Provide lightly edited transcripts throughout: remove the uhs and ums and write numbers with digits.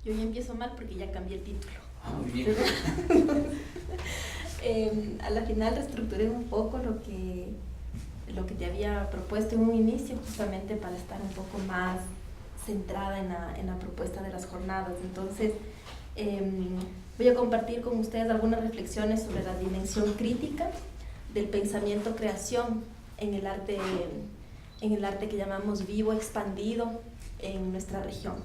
Yo ya empiezo mal porque ya cambié el título. Muy bien. A la final reestructuré un poco lo que te había propuesto en un inicio, justamente para estar un poco más centrada en la propuesta de las jornadas. Entonces, voy a compartir con ustedes algunas reflexiones sobre la dimensión crítica del pensamiento-creación en el arte que llamamos vivo, expandido en nuestra región.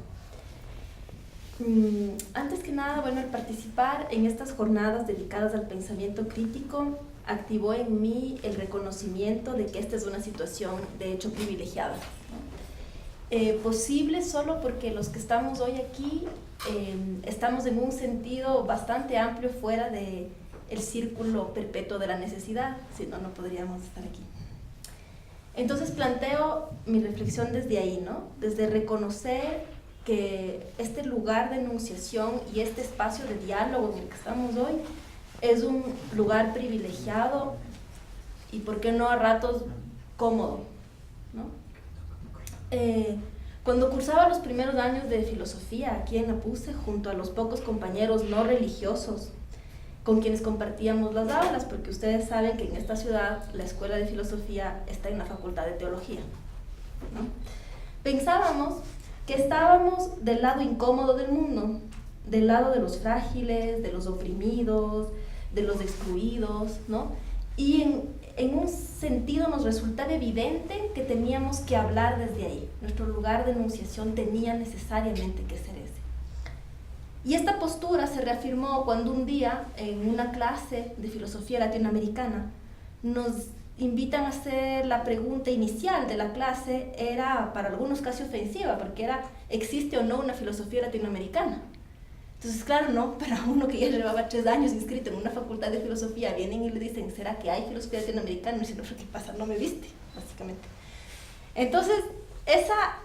Antes que nada, bueno, el participar en estas jornadas dedicadas al pensamiento crítico activó en mí el reconocimiento de que esta es una situación de hecho privilegiada, ¿no? Posible solo porque los que estamos hoy aquí estamos en un sentido bastante amplio fuera del círculo perpetuo de la necesidad, si no, no podríamos estar aquí. Entonces planteo mi reflexión desde ahí, ¿no? Desde reconocer que este lugar de enunciación y este espacio de diálogo en el que estamos hoy es un lugar privilegiado y, ¿por qué no, a ratos cómodo, ¿no? Cuando cursaba los primeros años de filosofía aquí en Apuse, junto a los pocos compañeros no religiosos con quienes compartíamos las aulas, porque ustedes saben que en esta ciudad la Escuela de Filosofía está en la Facultad de Teología, ¿no? Pensábamos que estábamos del lado incómodo del mundo, del lado de los frágiles, de los oprimidos, de los excluidos, ¿no? Y en un sentido nos resultaba evidente que teníamos que hablar desde ahí. Nuestro lugar de enunciación tenía necesariamente que ser ese. Y esta postura se reafirmó cuando un día, en una clase de filosofía latinoamericana, nos invitan a hacer la pregunta inicial de la clase. Era para algunos casi ofensiva, porque era: ¿existe o no una filosofía latinoamericana? Entonces, claro, no, para uno que ya llevaba 3 años inscrito en una facultad de filosofía, vienen y le dicen: ¿será que hay filosofía latinoamericana? Y dicen: no, ¿qué pasa? No me viste, básicamente. Entonces, esa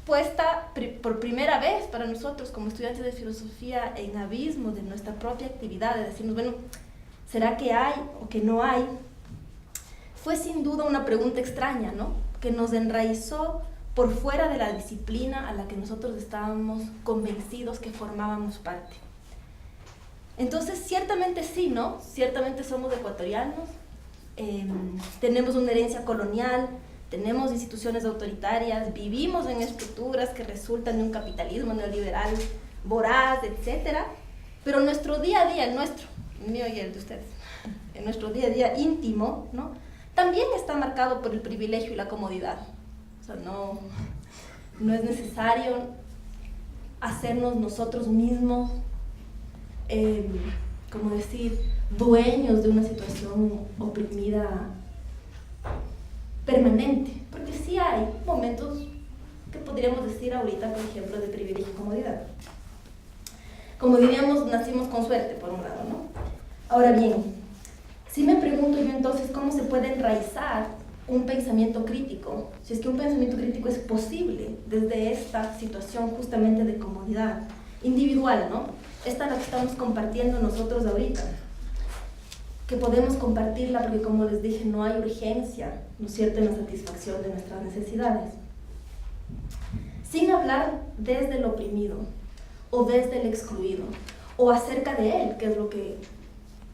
puesta por primera vez para nosotros como estudiantes de filosofía en abismo de nuestra propia actividad, de decirnos, bueno, ¿será que hay o que no hay? Fue sin duda una pregunta extraña, ¿no? Que nos enraizó por fuera de la disciplina a la que nosotros estábamos convencidos que formábamos parte. Entonces, ciertamente sí, ¿no? Ciertamente somos ecuatorianos, tenemos una herencia colonial, tenemos instituciones autoritarias, vivimos en estructuras que resultan de un capitalismo neoliberal voraz, etc. Pero nuestro día a día, el nuestro, el mío y el de ustedes, en nuestro día a día íntimo, ¿no?, también está marcado por el privilegio y la comodidad. O sea, no es necesario hacernos nosotros mismos, como decir, dueños de una situación oprimida permanente, porque sí hay momentos que podríamos decir ahorita, por ejemplo, de privilegio y comodidad. Como diríamos, nacimos con suerte, por un lado, ¿no? Ahora bien, sí me pregunto yo entonces cómo se puede enraizar un pensamiento crítico, si es que un pensamiento crítico es posible desde esta situación justamente de comodidad individual, ¿no? Esta es la que estamos compartiendo nosotros ahorita, que podemos compartirla porque, como les dije, no hay urgencia, ¿no es cierto?, en la satisfacción de nuestras necesidades. Sin hablar desde el oprimido o desde el excluido o acerca de él, que es lo que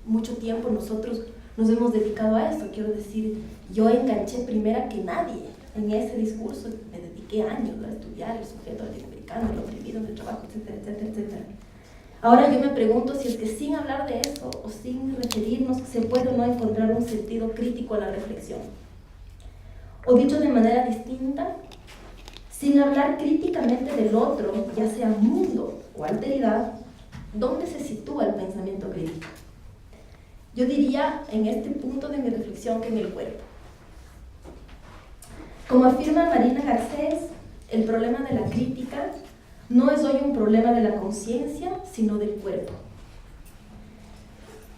mucho tiempo nosotros nos hemos dedicado a eso. Quiero decir, yo enganché primero que nadie en ese discurso, me dediqué años a estudiar el sujeto latinoamericano, el oprimido, el trabajo, etcétera, etcétera, etcétera. Ahora yo me pregunto si es que sin hablar de eso o sin referirnos se puede o no encontrar un sentido crítico a la reflexión. O dicho de manera distinta, sin hablar críticamente del otro, ya sea mundo o alteridad, ¿dónde se sitúa el pensamiento crítico? Yo diría en este punto de mi reflexión que en el cuerpo. Como afirma Marina Garcés, el problema de la crítica no es hoy un problema de la conciencia, sino del cuerpo.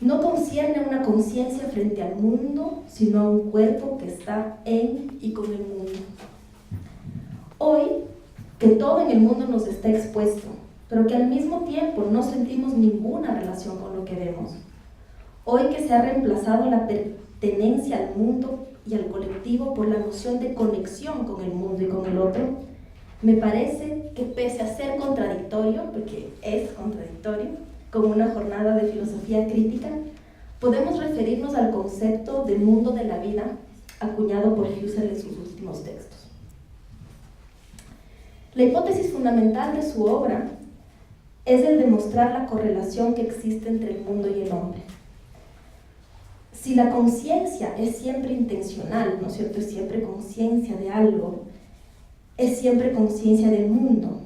No concierne a una conciencia frente al mundo, sino a un cuerpo que está en y con el mundo. Hoy, que todo en el mundo nos está expuesto, pero que al mismo tiempo no sentimos ninguna relación con lo que vemos. Hoy que se ha reemplazado la pertenencia al mundo y al colectivo por la noción de conexión con el mundo y con el otro, Me parece que pese a ser contradictorio, porque es contradictorio, con una jornada de filosofía crítica, podemos referirnos al concepto de mundo de la vida acuñado por Husserl en sus últimos textos. La hipótesis fundamental de su obra es el demostrar la correlación que existe entre el mundo y el hombre. Si la conciencia es siempre intencional, ¿no es cierto?, es siempre conciencia de algo, es siempre conciencia del mundo,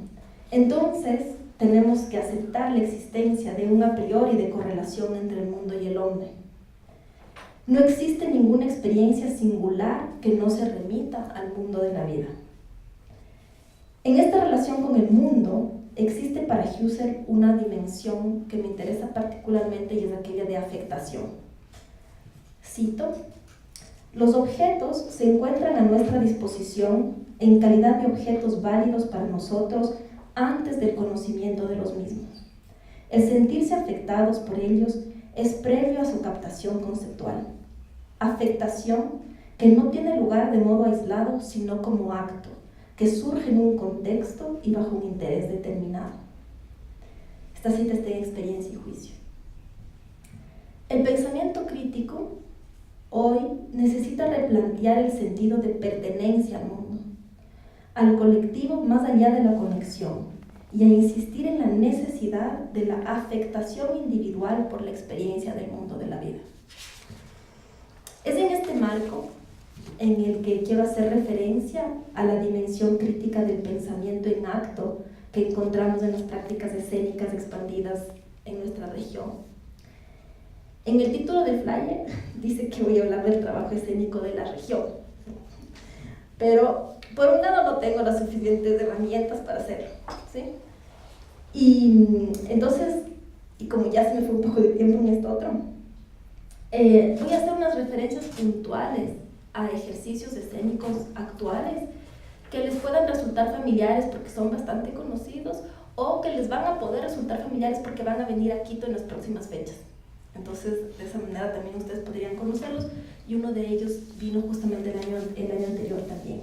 entonces tenemos que aceptar la existencia de un a priori de correlación entre el mundo y el hombre. No existe ninguna experiencia singular que no se remita al mundo de la vida. En esta relación con el mundo existe para Husserl una dimensión que me interesa particularmente y es aquella de afectación. Cito: los objetos se encuentran a nuestra disposición en calidad de objetos válidos para nosotros antes del conocimiento de los mismos. El sentirse afectados por ellos es previo a su captación conceptual. Afectación que no tiene lugar de modo aislado, sino como acto, que surge en un contexto y bajo un interés determinado. Esta cita está en Experiencia y Juicio. El pensamiento crítico hoy necesita replantear el sentido de pertenencia al mundo, al colectivo más allá de la conexión, y a insistir en la necesidad de la afectación individual por la experiencia del mundo de la vida. Es en este marco en el que quiero hacer referencia a la dimensión crítica del pensamiento en acto que encontramos en las prácticas escénicas expandidas en nuestra región. En el título del flyer dice que voy a hablar del trabajo escénico de la región, pero por un lado no tengo las suficientes herramientas para hacerlo, ¿sí? Y entonces, y como ya se me fue un poco de tiempo en esto otro, voy a hacer unas referencias puntuales a ejercicios escénicos actuales que les puedan resultar familiares porque son bastante conocidos o que les van a poder resultar familiares porque van a venir a Quito en las próximas fechas. Entonces, de esa manera también ustedes podrían conocerlos, y uno de ellos vino justamente el año anterior también.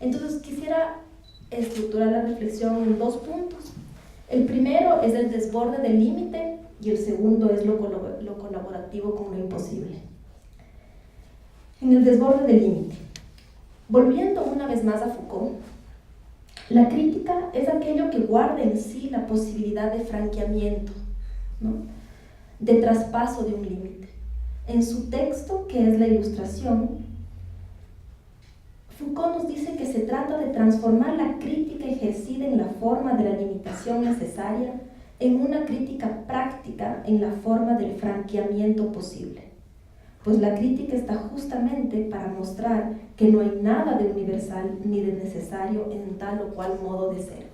Entonces, quisiera estructurar la reflexión en 2 puntos. El primero es el desborde del límite y el segundo es lo colaborativo con lo imposible. En el desborde del límite, volviendo una vez más a Foucault, la crítica es aquello que guarda en sí la posibilidad de franqueamiento, ¿no?, de traspaso de un límite. En su texto, que es La Ilustración, Foucault nos dice que se trata de transformar la crítica ejercida en la forma de la limitación necesaria en una crítica práctica en la forma del franqueamiento posible. Pues la crítica está justamente para mostrar que no hay nada de universal ni de necesario en tal o cual modo de ser.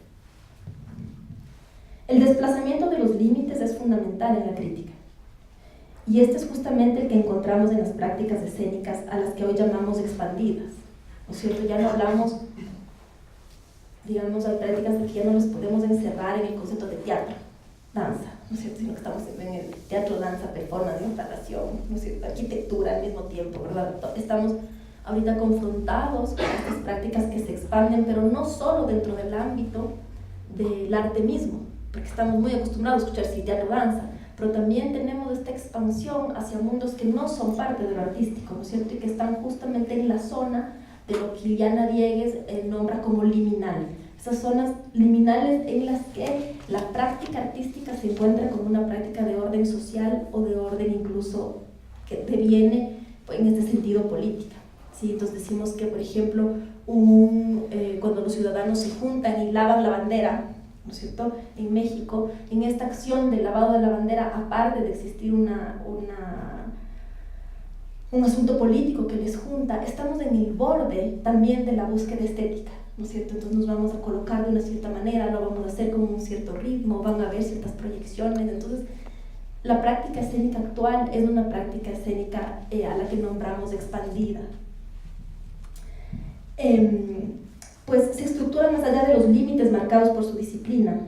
El desplazamiento de los límites es fundamental en la crítica. Y este es justamente el que encontramos en las prácticas escénicas a las que hoy llamamos expandidas, ¿no es cierto? Ya no hablamos, digamos, hay prácticas que ya no nos podemos encerrar en el concepto de teatro, danza, ¿no es cierto? Sino que estamos en el teatro, danza, performance, instalación, ¿no es cierto?, arquitectura al mismo tiempo, ¿verdad? Estamos ahorita confrontados con estas prácticas que se expanden, pero no solo dentro del ámbito del arte mismo, porque estamos muy acostumbrados a escuchar sí, teatro, danza, pero también tenemos esta expansión hacia mundos que no son parte de lo artístico, ¿no es cierto?, y que están justamente en la zona de lo que Liliana Diegues nombra como liminal. Esas zonas liminales en las que la práctica artística se encuentra como una práctica de orden social o de orden incluso que deviene, pues, en este sentido política, ¿sí? Entonces decimos que, por ejemplo, cuando los ciudadanos se juntan y lavan la bandera, ¿no es cierto?, en México, en esta acción del lavado de la bandera, aparte de existir un asunto político que les junta, estamos en el borde también de la búsqueda estética, ¿no es cierto? Entonces nos vamos a colocar de una cierta manera, lo vamos a hacer con un cierto ritmo, van a haber ciertas proyecciones. Entonces la práctica escénica actual es una práctica escénica a la que nombramos expandida. Pues se estructura más allá de los límites marcados por su disciplina,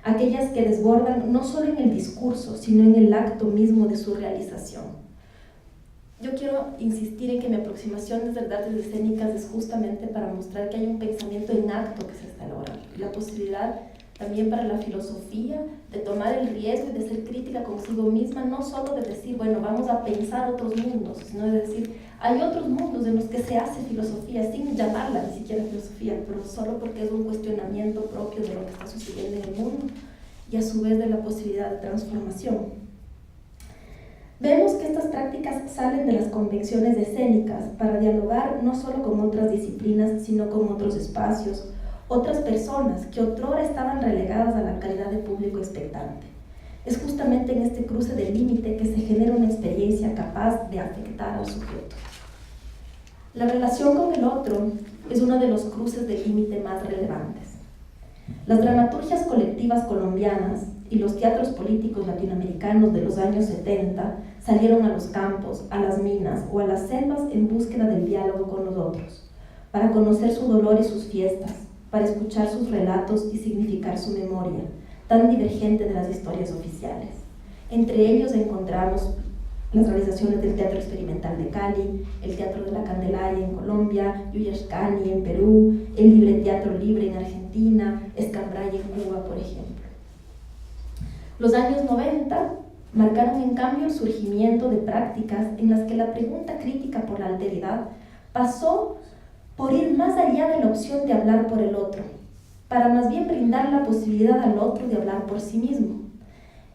aquellas que desbordan no solo en el discurso, sino en el acto mismo de su realización. yo quiero insistir en que mi aproximación desde las artes escénicas es justamente para mostrar que hay un pensamiento en acto que se está logrando, y la posibilidad también para la filosofía de tomar el riesgo y de ser crítica consigo misma, no solo de decir, bueno, vamos a pensar otros mundos, sino de decir, hay otros mundos en los que se hace filosofía, sin llamarla ni siquiera filosofía, pero solo porque es un cuestionamiento propio de lo que está sucediendo en el mundo y a su vez de la posibilidad de transformación. Vemos que estas prácticas salen de las convenciones escénicas para dialogar no solo con otras disciplinas, sino con otros espacios, otras personas que otrora estaban relegadas a la calidad de público expectante. Es justamente en este cruce de límite que se genera una experiencia capaz de afectar al sujeto. La relación con el otro es uno de los cruces de límite más relevantes. Las dramaturgias colectivas colombianas y los teatros políticos latinoamericanos de los años 70 salieron a los campos, a las minas o a las selvas en búsqueda del diálogo con los otros, para conocer su dolor y sus fiestas, para escuchar sus relatos y significar su memoria, tan divergente de las historias oficiales. Entre ellos encontramos las realizaciones del Teatro Experimental de Cali, el Teatro de la Candelaria en Colombia, Yuyashkani en Perú, el Libre Teatro Libre en Argentina, Escambray en Cuba, por ejemplo. Los años 90 marcaron en cambio el surgimiento de prácticas en las que la pregunta crítica por la alteridad pasó por ir más allá de la opción de hablar por el otro, para más bien brindar la posibilidad al otro de hablar por sí mismo.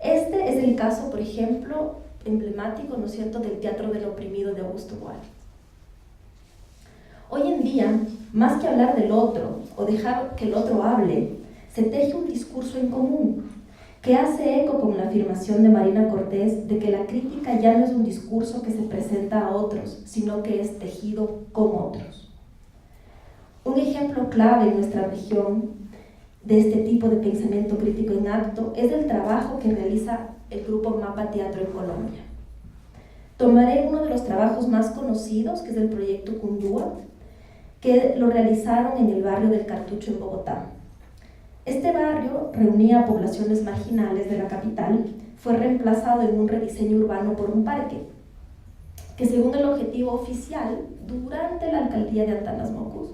Este es el caso, por ejemplo, emblemático, ¿no es cierto?, del teatro del oprimido de Augusto Boal. Hoy en día, más que hablar del otro o dejar que el otro hable, se teje un discurso en común que hace eco con la afirmación de Marina Cortés de que la crítica ya no es un discurso que se presenta a otros, sino que es tejido con otros. Un ejemplo clave en nuestra región de este tipo de pensamiento crítico en acto es el trabajo que realiza el grupo Mapa Teatro en Colombia. Tomaré uno de los trabajos más conocidos, que es el proyecto Cundúa, que lo realizaron en el barrio del Cartucho en Bogotá. Este barrio reunía a poblaciones marginales de la capital, fue reemplazado en un rediseño urbano por un parque, que según el objetivo oficial, durante la alcaldía de Antanas Mocus,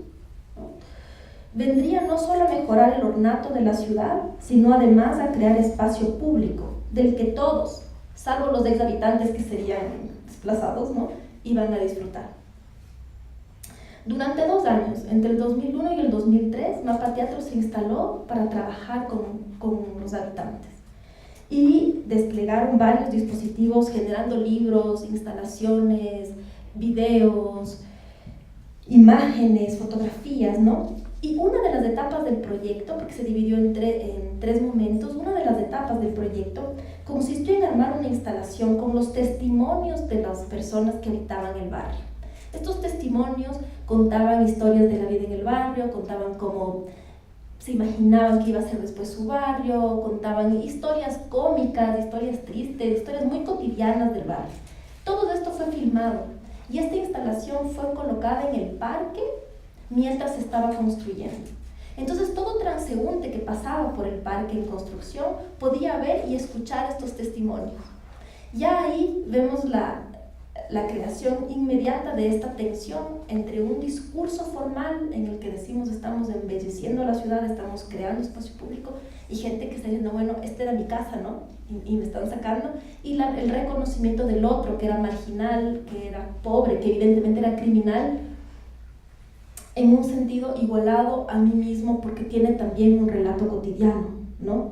vendría no solo a mejorar el ornato de la ciudad, sino además a crear espacio público, del que todos, salvo los exhabitantes que serían desplazados, iban a disfrutar. Durante 2 años, entre el 2001 y el 2003, Mapa Teatro se instaló para trabajar con los habitantes y desplegaron varios dispositivos generando libros, instalaciones, videos, imágenes, fotografías, Y una de las etapas del proyecto, porque se dividió en 3 momentos, una de las etapas del proyecto consistió en armar una instalación con los testimonios de las personas que habitaban el barrio. Estos testimonios contaban historias de la vida en el barrio, contaban cómo se imaginaban que iba a ser después su barrio, contaban historias cómicas, historias tristes, historias muy cotidianas del barrio. Todo esto fue filmado y esta instalación fue colocada en el parque mientras se estaba construyendo. Entonces todo transeúnte que pasaba por el parque en construcción podía ver y escuchar estos testimonios. Ya ahí vemos la creación inmediata de esta tensión entre un discurso formal en el que decimos estamos embelleciendo la ciudad, estamos creando espacio público, y gente que está diciendo, bueno, esta era mi casa, y me están sacando, y el reconocimiento del otro, que era marginal, que era pobre, que evidentemente era criminal, en un sentido igualado a mí mismo, porque tiene también un relato cotidiano,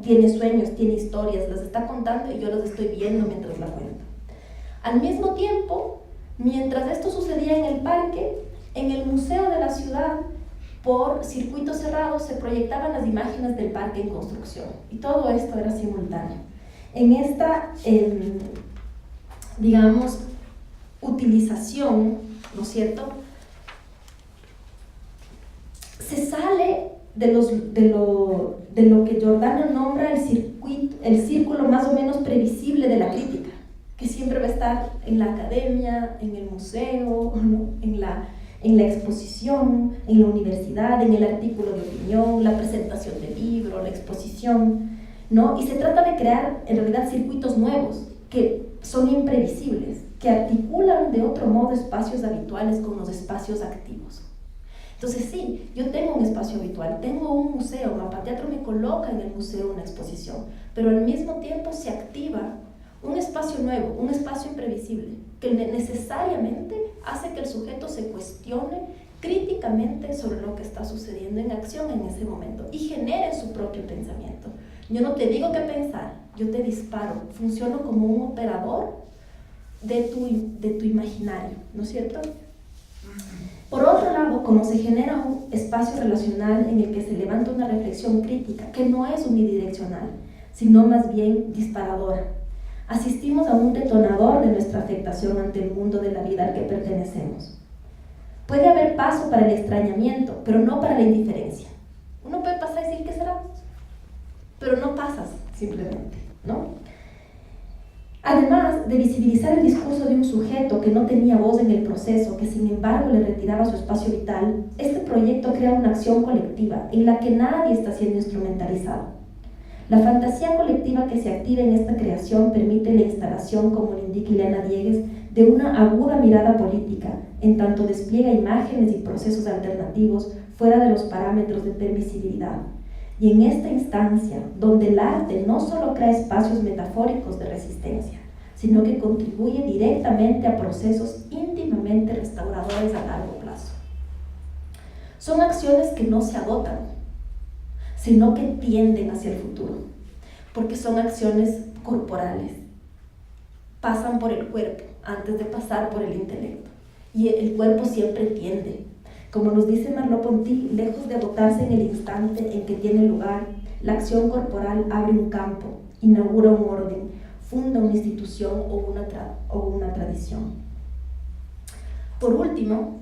Tiene sueños, tiene historias, las está contando y yo las estoy viendo mientras la cuento. Al mismo tiempo, mientras esto sucedía en el parque, en el museo de la ciudad, por circuitos cerrados, se proyectaban las imágenes del parque en construcción. Y todo esto era simultáneo. En esta, utilización, ¿no es cierto?, se sale de lo que Giordano nombra el círculo más o menos previsible de la crítica, que siempre va a estar en la academia, en el museo, en la exposición, en la universidad, en el artículo de opinión, la presentación del libro, la exposición, Y se trata de crear, en realidad, circuitos nuevos que son imprevisibles, que articulan de otro modo espacios habituales con los espacios activos. Entonces sí, yo tengo un espacio habitual, tengo un museo, Mapateatro me coloca en el museo una exposición, pero al mismo tiempo se activa un espacio nuevo, un espacio imprevisible, que necesariamente hace que el sujeto se cuestione críticamente sobre lo que está sucediendo en acción en ese momento y genere su propio pensamiento. Yo no te digo qué pensar, yo te disparo, funciono como un operador de tu imaginario, ¿no es cierto? Por otro lado, como se genera un espacio relacional en el que se levanta una reflexión crítica, que no es unidireccional, sino más bien disparadora, asistimos a un detonador de nuestra afectación ante el mundo de la vida al que pertenecemos. Puede haber paso para el extrañamiento, pero no para la indiferencia. Uno puede pasar y decir, ¿qué será? Pero no pasas, simplemente, ¿no? Además de visibilizar el discurso de un sujeto que no tenía voz en el proceso, que sin embargo le retiraba su espacio vital, este proyecto crea una acción colectiva en la que nadie está siendo instrumentalizado. La fantasía colectiva que se activa en esta creación permite la instalación, como lo indica Ileana Diegues, de una aguda mirada política, en tanto despliega imágenes y procesos alternativos fuera de los parámetros de permisibilidad. Y en esta instancia, donde el arte no solo crea espacios metafóricos de resistencia, sino que contribuye directamente a procesos íntimamente restauradores a largo plazo. Son acciones que no se agotan, sino que tienden hacia el futuro, porque son acciones corporales. Pasan por el cuerpo antes de pasar por el intelecto, y el cuerpo siempre tiende. Como nos dice Merleau-Ponty, lejos de agotarse en el instante en que tiene lugar, la acción corporal abre un campo, inaugura un orden, funda una institución o una tradición. Por último,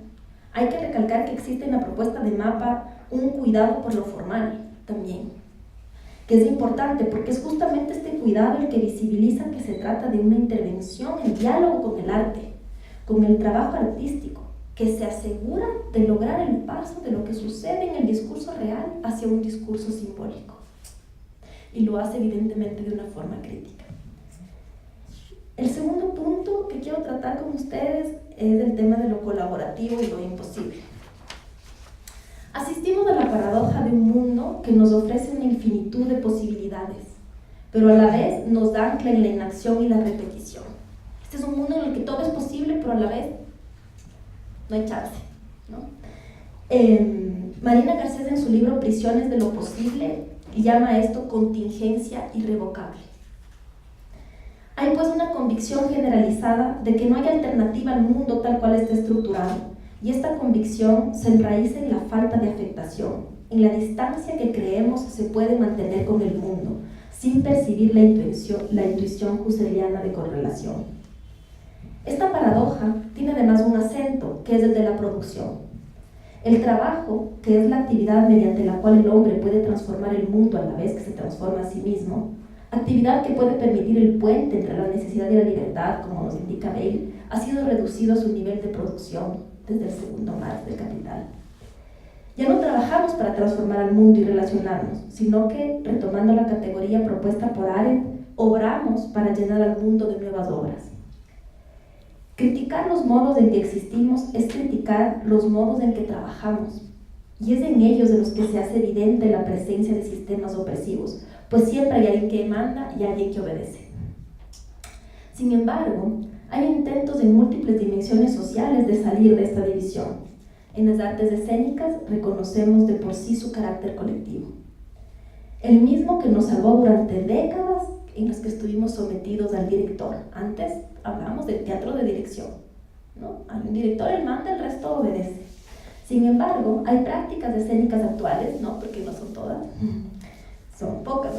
hay que recalcar que existe en la propuesta de MAPA un cuidado por lo formal también, que es importante porque es justamente este cuidado el que visibiliza que se trata de una intervención en diálogo con el arte, con el trabajo artístico, que se asegura de lograr el paso de lo que sucede en el discurso real hacia un discurso simbólico. Y lo hace evidentemente de una forma crítica. El segundo punto que quiero tratar con ustedes es el tema de lo colaborativo y lo imposible. Asistimos a la paradoja de un mundo que nos ofrece una infinitud de posibilidades, pero a la vez nos ancla en la inacción y la repetición. Este es un mundo en el que todo es posible, pero a la vez no hay chance, ¿no? Marina Garcés, en su libro Prisiones de lo Posible, llama a esto contingencia irrevocable. Hay pues una convicción generalizada de que no hay alternativa al mundo tal cual está estructurado, y esta convicción se enraiza en la falta de afectación, en la distancia que creemos se puede mantener con el mundo, sin percibir la intuición husserliana de correlación. Esta paradoja tiene además un acento, que es el de la producción. El trabajo, que es la actividad mediante la cual el hombre puede transformar el mundo a la vez que se transforma a sí mismo, actividad que puede permitir el puente entre la necesidad y la libertad, como nos indica Bale, ha sido reducido a su nivel de producción desde el segundo Marx del Capital. Ya no trabajamos para transformar al mundo y relacionarnos, sino que, retomando la categoría propuesta por Arendt, obramos para llenar al mundo de nuevas obras. Criticar los modos en que existimos es criticar los modos en que trabajamos, y es en ellos de los que se hace evidente la presencia de sistemas opresivos, pues siempre hay alguien que manda y alguien que obedece. Sin embargo, hay intentos en múltiples dimensiones sociales de salir de esta división. En las artes escénicas reconocemos de por sí su carácter colectivo, el mismo que nos salvó durante décadas en las que estuvimos sometidos al director. Antes hablamos del teatro de dirección, ¿no? Hay un director, él manda, el resto obedece. Sin embargo, hay prácticas escénicas actuales, ¿no? Porque no son todas, son pocas,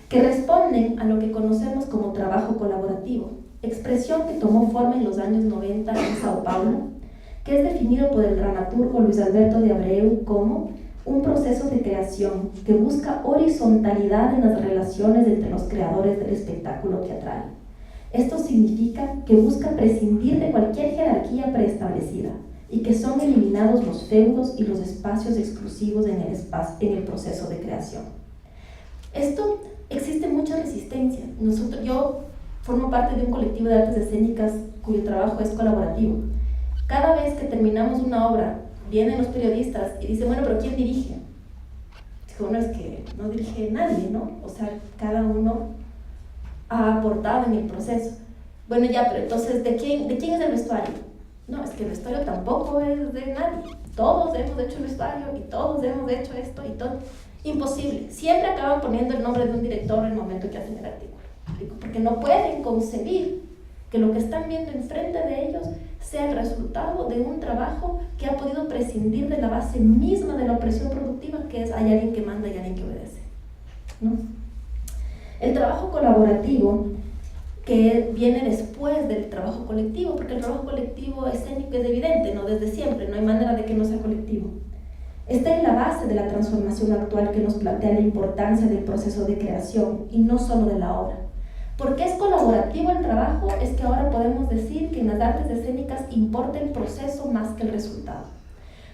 que responden a lo que conocemos como trabajo colaborativo, expresión que tomó forma en los años 90 en Sao Paulo, que es definido por el dramaturgo Luis Alberto de Abreu como un proceso de creación que busca horizontalidad en las relaciones entre los creadores del espectáculo teatral. Esto significa que busca prescindir de cualquier jerarquía preestablecida y que son eliminados los feudos y los espacios exclusivos en el proceso de creación. Esto existe mucha resistencia. Yo Formo parte de un colectivo de artes escénicas cuyo trabajo es colaborativo. Cada vez que terminamos una obra, vienen los periodistas y dicen, bueno, pero ¿quién dirige? Bueno, es que no dirige nadie, ¿no? O sea, cada uno ha aportado en el proceso. Bueno, ya, pero entonces, ¿de quién es el vestuario? No, es que el vestuario tampoco es de nadie. Todos hemos hecho el vestuario y todos hemos hecho esto y todo. Imposible. Siempre acaban poniendo el nombre de un director en el momento que hacen el artículo. Porque no pueden concebir que lo que están viendo enfrente de ellos sea el resultado de un trabajo que ha podido prescindir de la base misma de la opresión productiva, que es hay alguien que manda y alguien que obedece, ¿no? El trabajo colaborativo, que viene después del trabajo colectivo, porque el trabajo colectivo escénico es evidente, ¿no? Desde siempre, no hay manera de que no sea colectivo. Está en la base de la transformación actual que nos plantea la importancia del proceso de creación y no solo de la obra. ¿Por qué es colaborativo el trabajo? Es que ahora podemos decir que en las artes escénicas importa el proceso más que el resultado.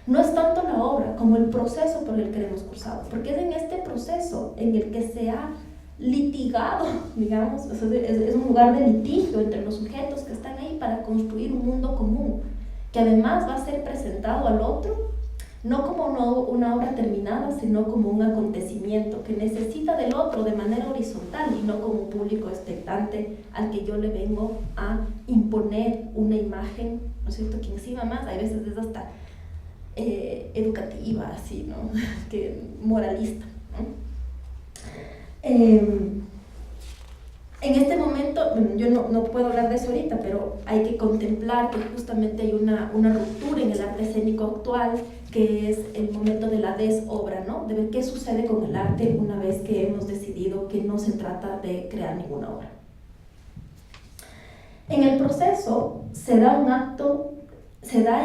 No es tanto la obra como el proceso por el que hemos cursado, porque es en este proceso en el que se ha litigado, digamos, es un lugar de litigio entre los sujetos que están ahí para construir un mundo común, que además va a ser presentado al otro no como una obra terminada, sino como un acontecimiento que necesita del otro de manera horizontal y no como un público expectante al que yo le vengo a imponer una imagen, ¿no es cierto?, que encima más, hay veces es hasta educativa, así, ¿no?, que moralista, ¿no? En este momento, bueno, yo no puedo hablar de eso ahorita, pero hay que contemplar que justamente hay una ruptura en el arte escénico actual, que es el momento de la desobra, ¿no? De ver qué sucede con el arte una vez que hemos decidido que no se trata de crear ninguna obra. En el proceso se da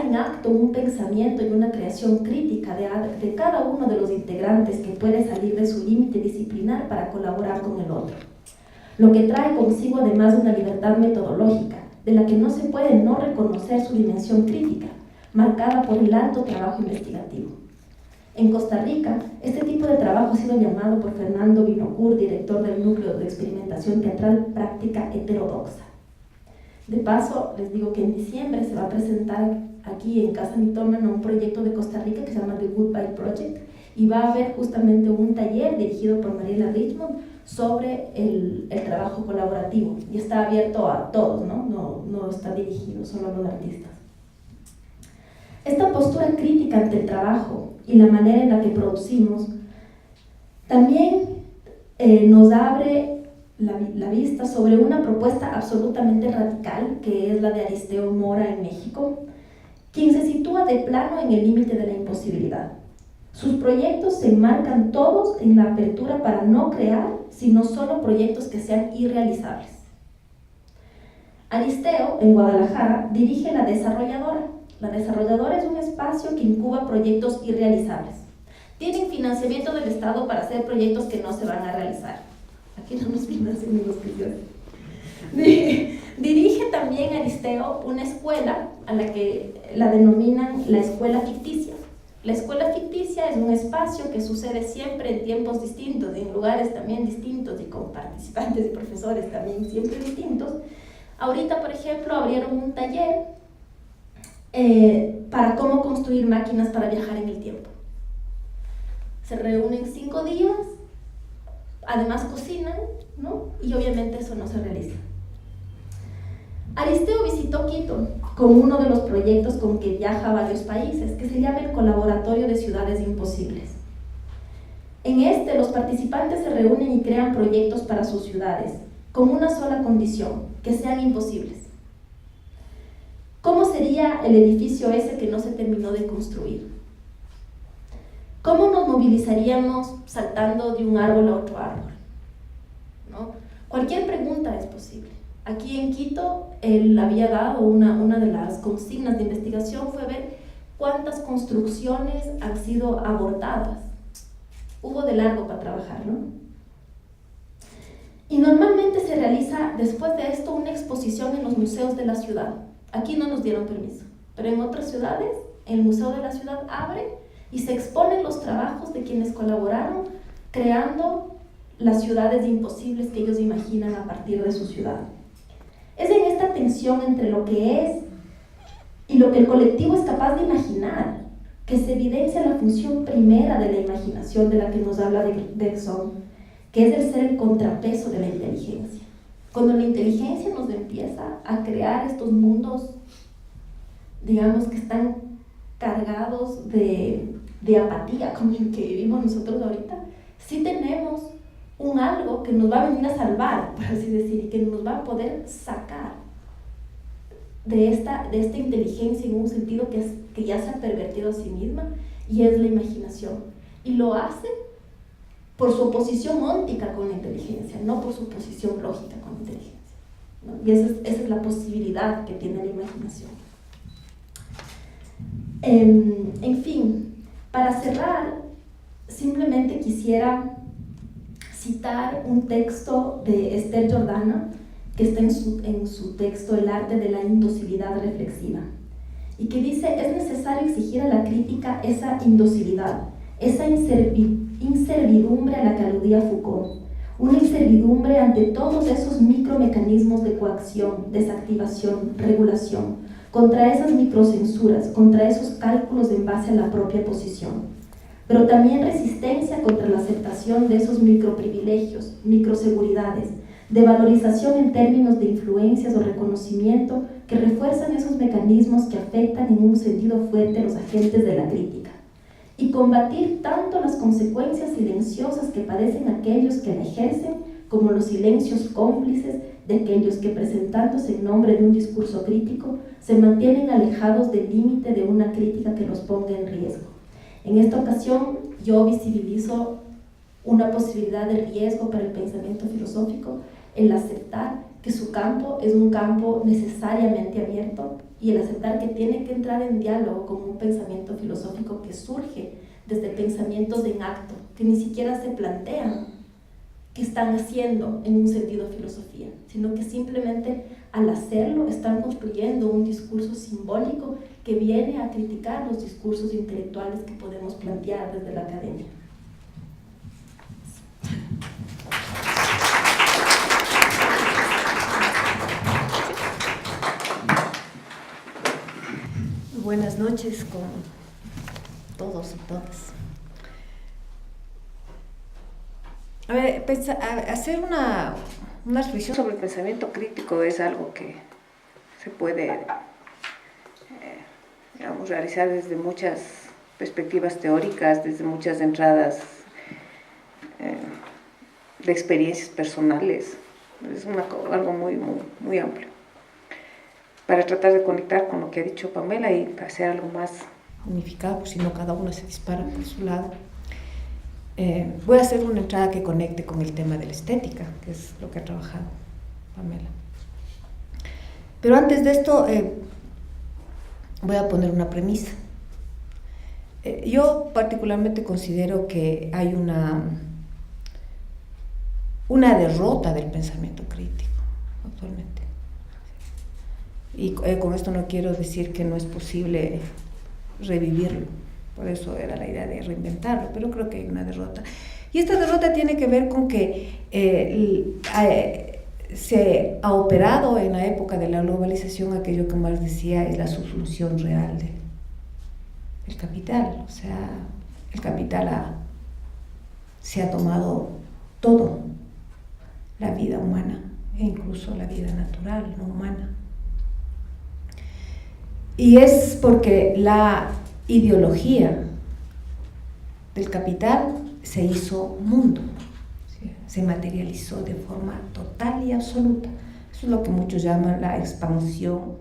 en acto un pensamiento y una creación crítica de cada uno de los integrantes que puede salir de su límite disciplinar para colaborar con el otro, lo que trae consigo además una libertad metodológica, de la que no se puede no reconocer su dimensión crítica, marcada por el alto trabajo investigativo. En Costa Rica, este tipo de trabajo ha sido llamado por Fernando Vinocourt, director del Núcleo de Experimentación Teatral Práctica Heterodoxa. De paso, les digo que en diciembre se va a presentar aquí en Casa Mitómano un proyecto de Costa Rica que se llama The Goodbye Project, y va a haber justamente un taller dirigido por Mariela Richmond sobre el trabajo colaborativo, y está abierto a todos, no está dirigido solo a los artistas. Esta postura crítica ante el trabajo y la manera en la que producimos también nos abre la vista sobre una propuesta absolutamente radical, que es la de Aristeo Mora en México, quien se sitúa de plano en el límite de la imposibilidad. Sus proyectos se enmarcan todos en la apertura para no crear, sino solo proyectos que sean irrealizables. Aristeo, en Guadalajara, dirige La Desarrolladora. La Desarrolladora es un espacio que incuba proyectos irrealizables. Tienen financiamiento del Estado para hacer proyectos que no se van a realizar. Aquí no nos financian ni los que yo. Dirige también Aristeo una escuela a la que la denominan la escuela ficticia. La escuela ficticia es un espacio que sucede siempre en tiempos distintos, en lugares también distintos y con participantes y profesores también siempre distintos. Ahorita, por ejemplo, abrieron un taller para cómo construir máquinas para viajar en el tiempo. Se reúnen 5 días, además cocinan, ¿no? Y obviamente eso no se realiza. Aristeo visitó Quito con uno de los proyectos con que viaja a varios países, que se llama el Colaboratorio de Ciudades Imposibles. En este, los participantes se reúnen y crean proyectos para sus ciudades, con una sola condición: que sean imposibles. ¿Cómo sería el edificio ese que no se terminó de construir? ¿Cómo nos movilizaríamos saltando de un árbol a otro árbol? ¿No? Cualquier pregunta es posible. Aquí en Quito, él había dado una de las consignas de investigación fue ver cuántas construcciones han sido abortadas. Hubo de largo para trabajar, ¿no? Y normalmente se realiza después de esto una exposición en los museos de la ciudad. Aquí no nos dieron permiso, pero en otras ciudades, el Museo de la Ciudad abre y se exponen los trabajos de quienes colaboraron creando las ciudades imposibles que ellos imaginan a partir de su ciudad. Es en esta tensión entre lo que es y lo que el colectivo es capaz de imaginar que se evidencia la función primera de la imaginación de la que nos habla Bergson, que es el ser el contrapeso de la inteligencia. Cuando la inteligencia nos empieza a crear estos mundos, digamos, que están cargados de apatía, como el que vivimos nosotros ahorita, sí tenemos un algo que nos va a venir a salvar, por así decir, y que nos va a poder sacar de esta inteligencia en un sentido que ya se ha pervertido a sí misma, y es la imaginación. Y lo hace por su oposición óntica con la inteligencia, no por su oposición lógica con la inteligencia, ¿no? Y esa es la posibilidad que tiene la imaginación. En fin, para cerrar, simplemente quisiera citar un texto de Esther Jordana, que está en su texto El arte de la indocilidad reflexiva, y que dice: es necesario exigir a la crítica esa indocilidad, esa inservidumbre a la que aludía Foucault, una inservidumbre ante todos esos micromecanismos de coacción, desactivación, regulación, contra esas microcensuras, contra esos cálculos en base a la propia posición, pero también resistencia contra la aceptación de esos microprivilegios, microseguridades, de valorización en términos de influencias o reconocimiento que refuerzan esos mecanismos que afectan en un sentido fuerte a los agentes de la crítica, y combatir tanto las consecuencias silenciosas que padecen aquellos que la ejercen como los silencios cómplices de aquellos que, presentándose en nombre de un discurso crítico, se mantienen alejados del límite de una crítica que los ponga en riesgo. En esta ocasión yo visibilizo una posibilidad de riesgo para el pensamiento filosófico, el aceptar que su campo es un campo necesariamente abierto, y el aceptar que tiene que entrar en diálogo con un pensamiento filosófico que surge desde pensamientos en acto, que ni siquiera se plantean que están haciendo en un sentido filosofía, sino que simplemente al hacerlo están construyendo un discurso simbólico que viene a criticar los discursos intelectuales que podemos plantear desde la academia. Buenas noches con todos y todas. A ver, hacer una reflexión sobre el pensamiento crítico es algo que se puede realizar desde muchas perspectivas teóricas, desde muchas entradas de experiencias personales. Es algo muy amplio, para tratar de conectar con lo que ha dicho Pamela y hacer algo más unificado, si no cada uno se dispara por su lado. Voy a hacer una entrada que conecte con el tema de la estética, que es lo que ha trabajado Pamela. Pero antes de esto, voy a poner una premisa. Yo particularmente considero que hay una derrota del pensamiento crítico actualmente. Y con esto no quiero decir que no es posible revivirlo, por eso era la idea de reinventarlo, pero creo que hay una derrota. Y esta derrota tiene que ver con que se ha operado en la época de la globalización aquello que Marx decía es la subsunción real del capital. O sea, el capital se ha tomado todo, la vida humana e incluso la vida natural, no humana. Y es porque la ideología del capital se hizo mundo, ¿sí? Se materializó de forma total y absoluta. Eso es lo que muchos llaman la expansión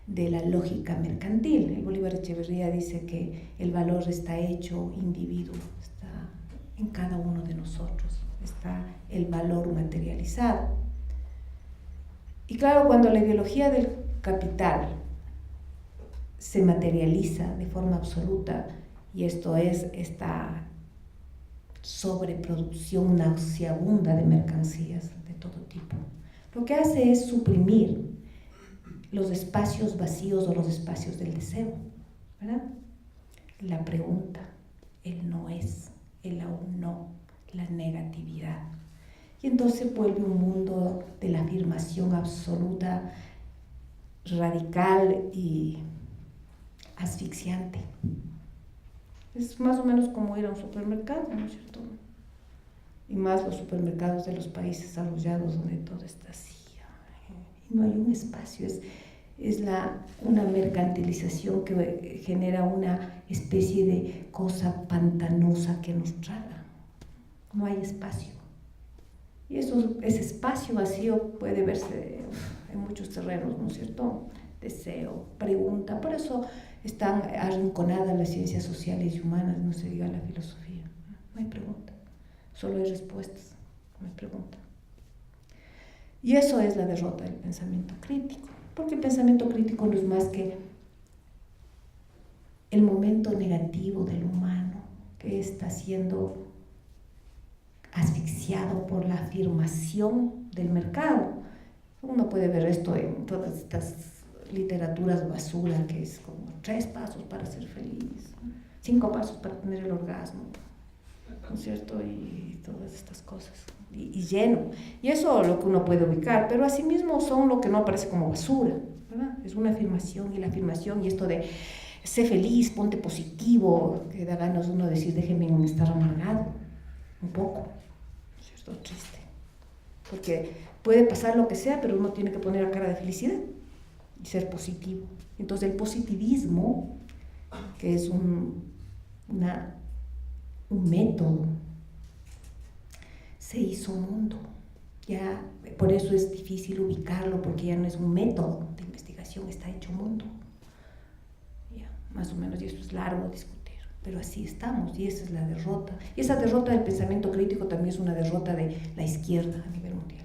de la lógica mercantil. El Bolívar Echeverría dice que el valor está hecho individuo, está en cada uno de nosotros, está el valor materializado. Y claro, cuando la ideología del capital se materializa de forma absoluta, y esto es esta sobreproducción nauseabunda de mercancías de todo tipo, lo que hace es suprimir los espacios vacíos o los espacios del deseo, ¿verdad? La pregunta, el no es, el aún no, la negatividad. Y entonces se vuelve un mundo de la afirmación absoluta, radical y asfixiante. Es más o menos como ir a un supermercado, ¿no es cierto? Y más los supermercados de los países desarrollados donde todo está así. Y no hay un espacio, es una mercantilización que genera una especie de cosa pantanosa que nos traga. No hay espacio. Y ese espacio vacío puede verse en muchos terrenos, ¿no es cierto? Deseo, pregunta. Por eso están arrinconadas las ciencias sociales y humanas, no se diga la filosofía. No hay pregunta, solo hay respuestas, no hay pregunta. Y eso es la derrota del pensamiento crítico, porque el pensamiento crítico no es más que el momento negativo del humano que está siendo asfixiado por la afirmación del mercado. Uno puede ver esto en todas estas literaturas basura, que es como 3 pasos para ser feliz, 5 pasos para tener el orgasmo, ¿no es cierto? Y todas estas cosas, y lleno. Y eso es lo que uno puede ubicar, pero asimismo son lo que no aparece como basura, ¿verdad? Es una afirmación, y la afirmación, y esto de sé feliz, ponte positivo, que da ganas uno de decir, déjenme estar amargado, un poco, ¿cierto? Triste. Porque puede pasar lo que sea, pero uno tiene que poner la cara de felicidad y ser positivo. Entonces el positivismo, que es un método, se hizo mundo. Ya, por eso es difícil ubicarlo, porque ya no es un método de investigación, está hecho mundo. Ya, más o menos, y eso es largo discutir, pero así estamos, y esa es la derrota. Y esa derrota del pensamiento crítico también es una derrota de la izquierda a nivel mundial.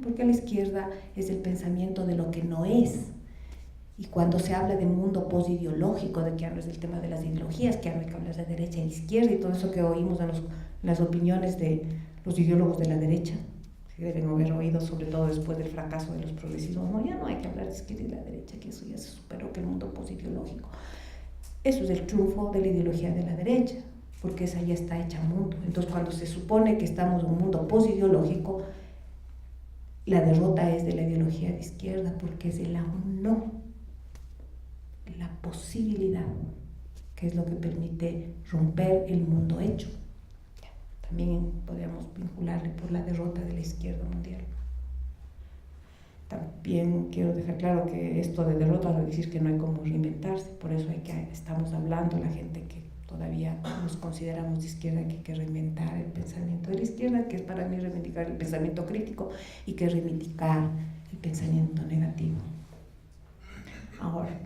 Porque la izquierda es el pensamiento de lo que no es. Y cuando se habla de mundo posideológico, de que ya no es el tema de las ideologías, que ya no hay que hablar de derecha e izquierda, y todo eso que oímos en las opiniones de los ideólogos de la derecha, que deben haber oído, sobre todo después del fracaso de los progresismos. No, ya no hay que hablar de izquierda y la derecha, que eso ya se superó, que el mundo posideológico. Eso es el triunfo de la ideología de la derecha, porque esa ya está hecha mundo. Entonces, cuando se supone que estamos en un mundo posideológico, la derrota es de la ideología de izquierda, porque es el aún no, la posibilidad, que es lo que permite romper el mundo hecho. También podríamos vincularle por la derrota de la izquierda mundial. También quiero dejar claro que esto de derrota no decir que no hay como reinventarse, por eso estamos hablando, la gente que todavía nos consideramos de izquierda, que hay que reinventar el pensamiento de la izquierda, que es para mí reivindicar el pensamiento crítico y que reivindicar el pensamiento negativo. Ahora,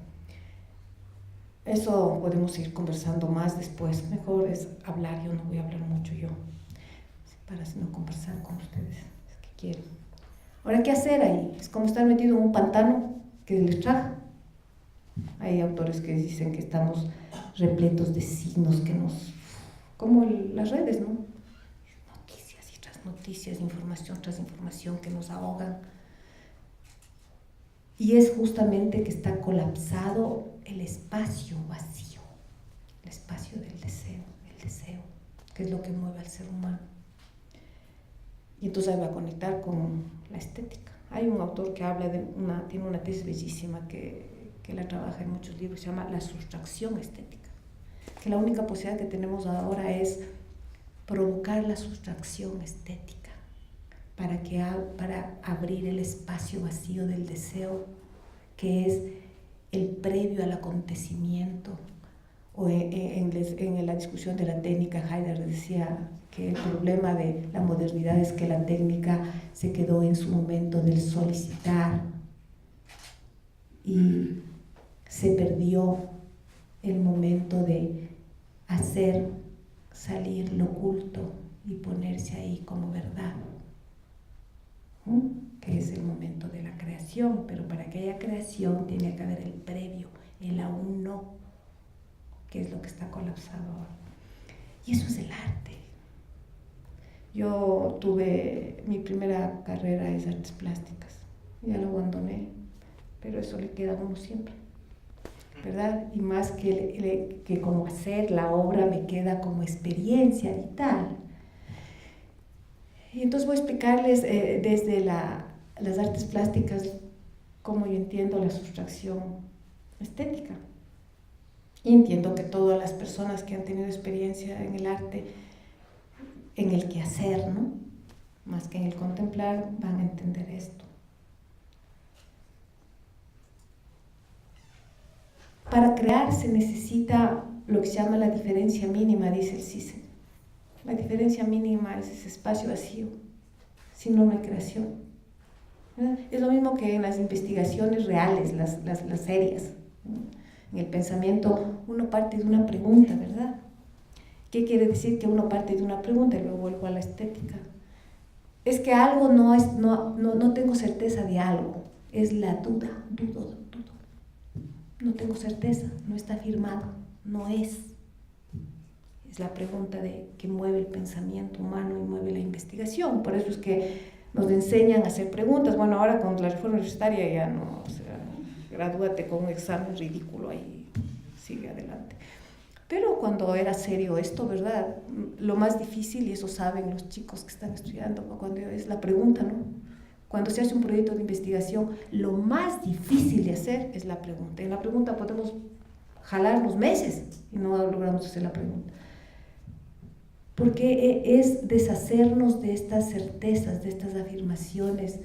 eso podemos ir conversando más después, mejor es hablar, yo no voy a hablar mucho yo, para no conversar con ustedes, es que quiero. Ahora, ¿qué hacer ahí? Es como estar metido en un pantano que les traga. Hay autores que dicen que estamos repletos de signos que nos, como las redes, ¿no? Noticias y tras noticias, información tras información que nos ahogan. Y es justamente que está colapsado el espacio vacío, el espacio del deseo, el deseo, que es lo que mueve al ser humano. Y entonces ahí va a conectar con la estética. Hay un autor que habla tiene una tesis bellísima que la trabaja en muchos libros, se llama la sustracción estética. Que la única posibilidad que tenemos ahora es provocar la sustracción estética para abrir el espacio vacío del deseo, que es el previo al acontecimiento. O en la discusión de la técnica, Heidegger decía que el problema de la modernidad es que la técnica se quedó en su momento del solicitar y se perdió el momento de hacer salir lo oculto y ponerse ahí como verdad, que es el momento de la creación, pero para que haya creación tiene que haber el previo, el aún no, que es lo que está colapsado ahora. Y eso es el arte. Yo mi primera carrera es artes plásticas, ya lo abandoné, pero eso le queda a uno siempre, ¿verdad? Y más que como hacer la obra, me queda como experiencia vital. Y entonces voy a explicarles desde las artes plásticas cómo yo entiendo la sustracción estética. Y entiendo que todas las personas que han tenido experiencia en el arte, en el quehacer, ¿no?, más que en el contemplar, van a entender esto. Para crear se necesita lo que se llama la diferencia mínima, dice el Cicero. La diferencia mínima es ese espacio vacío, si no, no hay creación. ¿Verdad? Es lo mismo que en las investigaciones reales, las serias. En el pensamiento uno parte de una pregunta, ¿verdad? ¿Qué quiere decir que uno parte de una pregunta? Y luego vuelvo a la estética. Es que algo no tengo certeza de algo, es la duda, dudo. No tengo certeza, no está afirmado, no es. Es la pregunta que mueve el pensamiento humano y mueve la investigación. Por eso es que nos enseñan a hacer preguntas. Bueno, ahora con la reforma universitaria ya no, o sea, gradúate con un examen ridículo ahí, sigue adelante. Pero cuando era serio esto, ¿verdad? Lo más difícil, y eso saben los chicos que están estudiando, cuando es la pregunta, ¿no? Cuando se hace un proyecto de investigación, lo más difícil de hacer es la pregunta. En la pregunta podemos jalarnos meses y no logramos hacer la pregunta. Porque es deshacernos de estas certezas, de estas afirmaciones,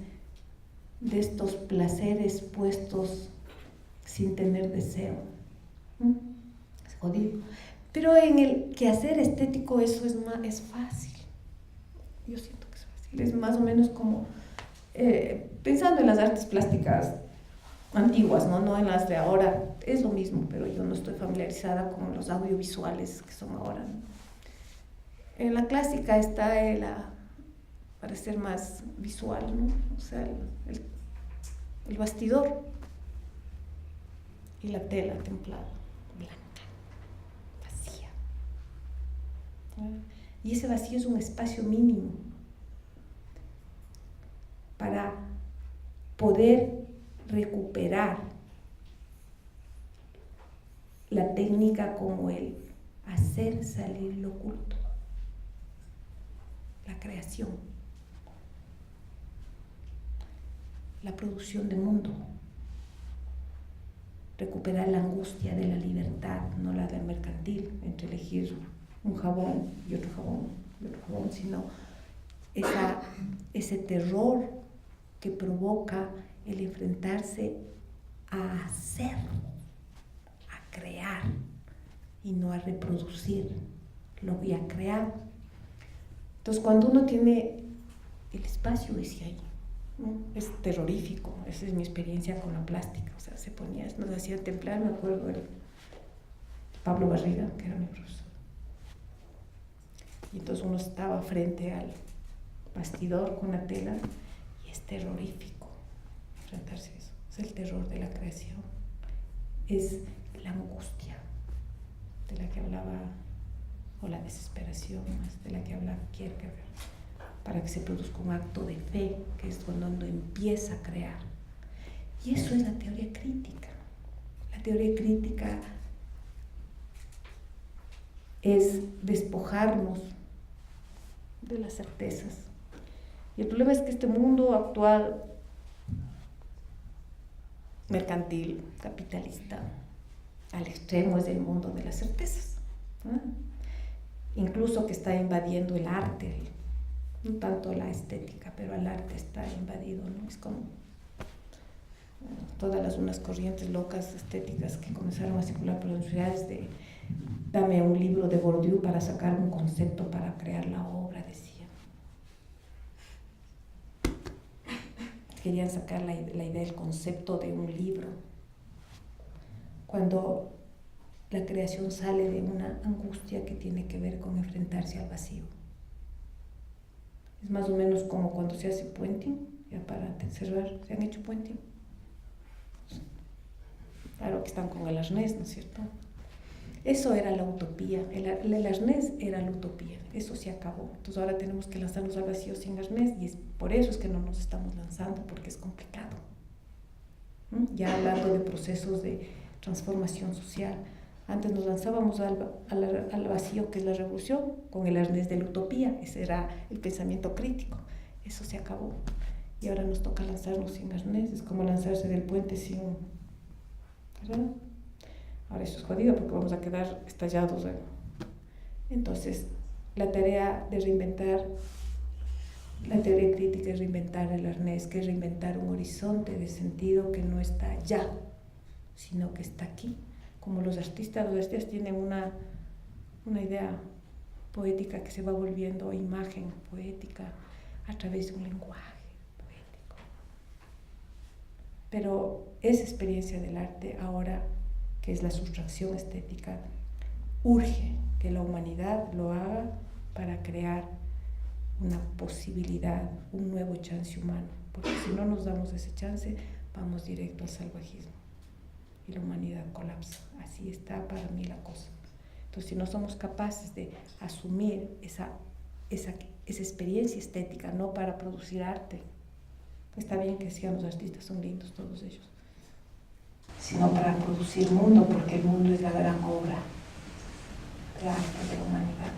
de estos placeres puestos sin tener deseo. Es jodido. Pero en el quehacer estético eso es fácil. Yo siento que es fácil. Es más o menos como pensando en las artes plásticas antiguas, ¿no? No en las de ahora. Es lo mismo, pero yo no estoy familiarizada con los audiovisuales que son ahora, ¿no? En la clásica está para ser más visual, ¿no? O sea, el bastidor y la tela templada, blanca, vacía. Y ese vacío es un espacio mínimo para poder recuperar la técnica como el hacer salir lo oculto, la creación, la producción de mundo, recuperar la angustia de la libertad, no la del mercantil, entre elegir un jabón y otro jabón, sino ese terror que provoca el enfrentarse a hacer, a crear y no a reproducir y a crear. Entonces, cuando uno tiene el espacio ese ahí, ¿no? Es terrorífico. Esa es mi experiencia con la plástica. O sea, nos hacían templar, me acuerdo de Pablo Barriga, que era mi profesor. Y entonces uno estaba frente al bastidor con la tela y es terrorífico enfrentarse a eso. Es el terror de la creación. Es la angustia de la que hablaba, o la desesperación más de la que habla Kierkegaard, para que se produzca un acto de fe, que es cuando empieza a crear. Y eso es la teoría crítica. La teoría crítica es despojarnos de las certezas. Y el problema es que este mundo actual, mercantil, capitalista, al extremo es el mundo de las certezas, ¿no? Incluso que está invadiendo el arte, no tanto la estética, pero el arte está invadido, ¿no? Es como todas unas corrientes locas estéticas que comenzaron a circular por las universidades de dame un libro de Bourdieu para sacar un concepto para crear la obra, decía. Querían sacar la idea del concepto de un libro, cuando la creación sale de una angustia que tiene que ver con enfrentarse al vacío. Es más o menos como cuando se hace puenting, ya para cerrar, ¿se han hecho puenting? Claro que están con el arnés, ¿no es cierto? Eso era la utopía, el arnés era la utopía, eso se acabó. Entonces ahora tenemos que lanzarnos al vacío sin arnés y por eso es que no nos estamos lanzando, porque es complicado. Ya hablando de procesos de transformación social, Antes nos lanzábamos al vacío que es la revolución, con el arnés de la utopía, ese era el pensamiento crítico, eso se acabó. Y ahora nos toca lanzarnos sin arnés, es como lanzarse del puente sin... ¿verdad? Ahora eso es jodido porque vamos a quedar estallados. Entonces, la tarea de reinventar, la teoría crítica es reinventar el arnés, que es reinventar un horizonte de sentido que no está allá, sino que está aquí. Como los artistas tienen una idea poética que se va volviendo imagen poética a través de un lenguaje poético. Pero esa experiencia del arte ahora, que es la sustracción estética, urge que la humanidad lo haga para crear una posibilidad, un nuevo chance humano, porque si no nos damos ese chance, vamos directo al salvajismo y la humanidad colapsa. Así está para mí la cosa. Entonces, si no somos capaces de asumir esa experiencia estética, no para producir arte, está bien que sigan los artistas, son lindos todos ellos, sino para producir mundo, porque el mundo es la gran obra de arte de la humanidad.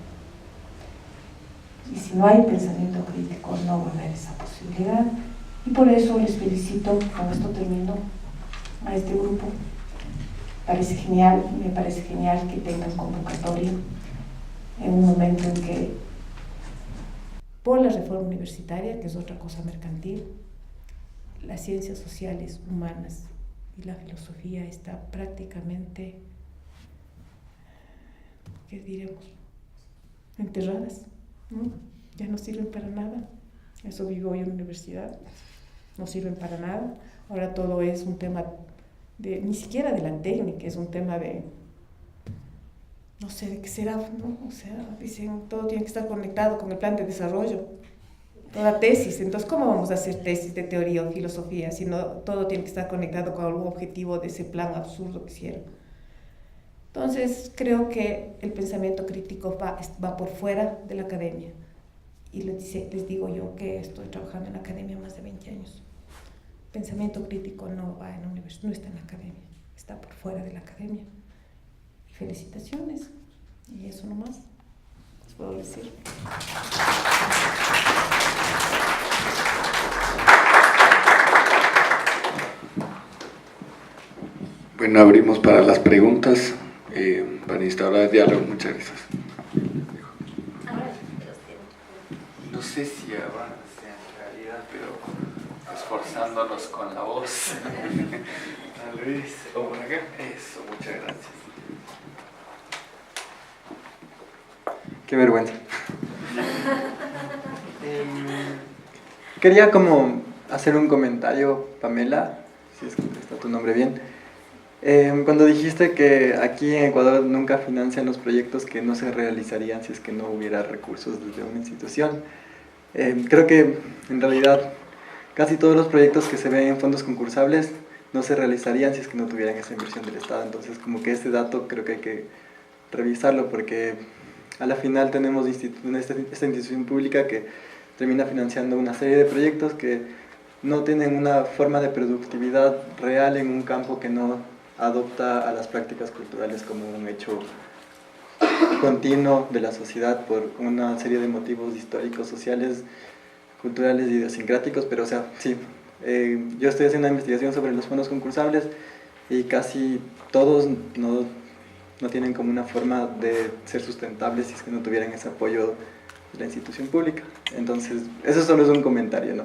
Y si no hay pensamiento crítico, no va a haber esa posibilidad. Y por eso les felicito, con esto termino, a este grupo. Me parece genial que tengan convocatoria en un momento en que, por la reforma universitaria, que es otra cosa mercantil, las ciencias sociales, humanas y la filosofía está prácticamente, ¿qué diremos?, enterradas, ¿no? Ya no sirven para nada. Eso vivo hoy en la universidad, no sirven para nada. Ahora todo es un tema ni siquiera de la técnica, es un tema de, no sé, de qué será, ¿no? O sea, dicen, todo tiene que estar conectado con el plan de desarrollo, toda tesis. Entonces, ¿cómo vamos a hacer tesis de teoría o filosofía si no todo tiene que estar conectado con algún objetivo de ese plan absurdo que hicieron? Entonces, creo que el pensamiento crítico va por fuera de la academia. Y les digo yo que estoy trabajando en la academia más de 20 años. Pensamiento crítico no va en la universidad, no está en la academia, está por fuera de la academia. Y felicitaciones, y eso nomás les puedo decir. Bueno, abrimos para las preguntas, para instaurar el diálogo. Muchas gracias. No sé si avance en realidad, pero esforzándonos con la voz. Tal vez. ¿O por acá? Eso, muchas gracias. Qué vergüenza. Quería como hacer un comentario, Pamela, si es que está tu nombre bien. Cuando dijiste que aquí en Ecuador nunca financian los proyectos que no se realizarían si es que no hubiera recursos desde una institución, creo que en realidad casi todos los proyectos que se ven en fondos concursables no se realizarían si es que no tuvieran esa inversión del Estado. Entonces, como que ese dato creo que hay que revisarlo, porque a la final tenemos esta institución pública que termina financiando una serie de proyectos que no tienen una forma de productividad real en un campo que no adopta a las prácticas culturales como un hecho continuo de la sociedad por una serie de motivos históricos, sociales, culturales e idiosincráticos. Pero o sea, sí, yo estoy haciendo una investigación sobre los fondos concursables y casi todos no tienen como una forma de ser sustentables si es que no tuvieran ese apoyo de la institución pública. Entonces, eso solo es un comentario, ¿no?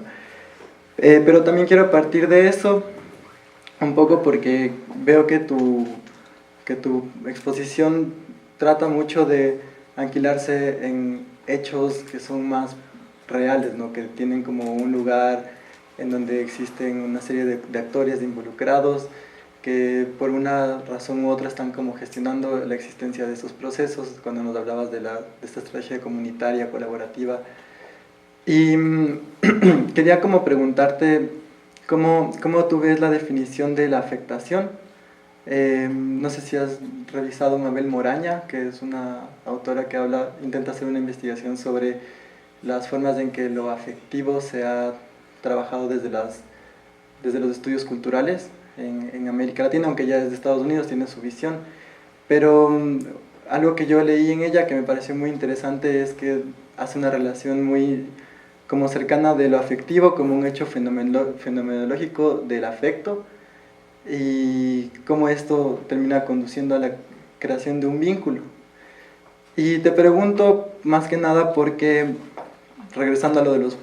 Pero también quiero partir de eso un poco porque veo que tu exposición trata mucho de anquilarse en hechos que son más reales, ¿no? Que tienen como un lugar en donde existen una serie de actores involucrados que por una razón u otra están como gestionando la existencia de esos procesos. Cuando nos hablabas de esta estrategia comunitaria, colaborativa. Y quería como preguntarte cómo tú ves la definición de la afectación. No sé si has revisado Mabel Moraña, que es una autora que intenta hacer una investigación sobre las formas en que lo afectivo se ha trabajado desde los estudios culturales en América Latina, aunque ya desde Estados Unidos tiene su visión. Pero algo que yo leí en ella que me pareció muy interesante es que hace una relación muy como cercana de lo afectivo como un hecho fenomenológico del afecto y cómo esto termina conduciendo a la creación de un vínculo. Y te pregunto más que nada porque, regresando a lo de los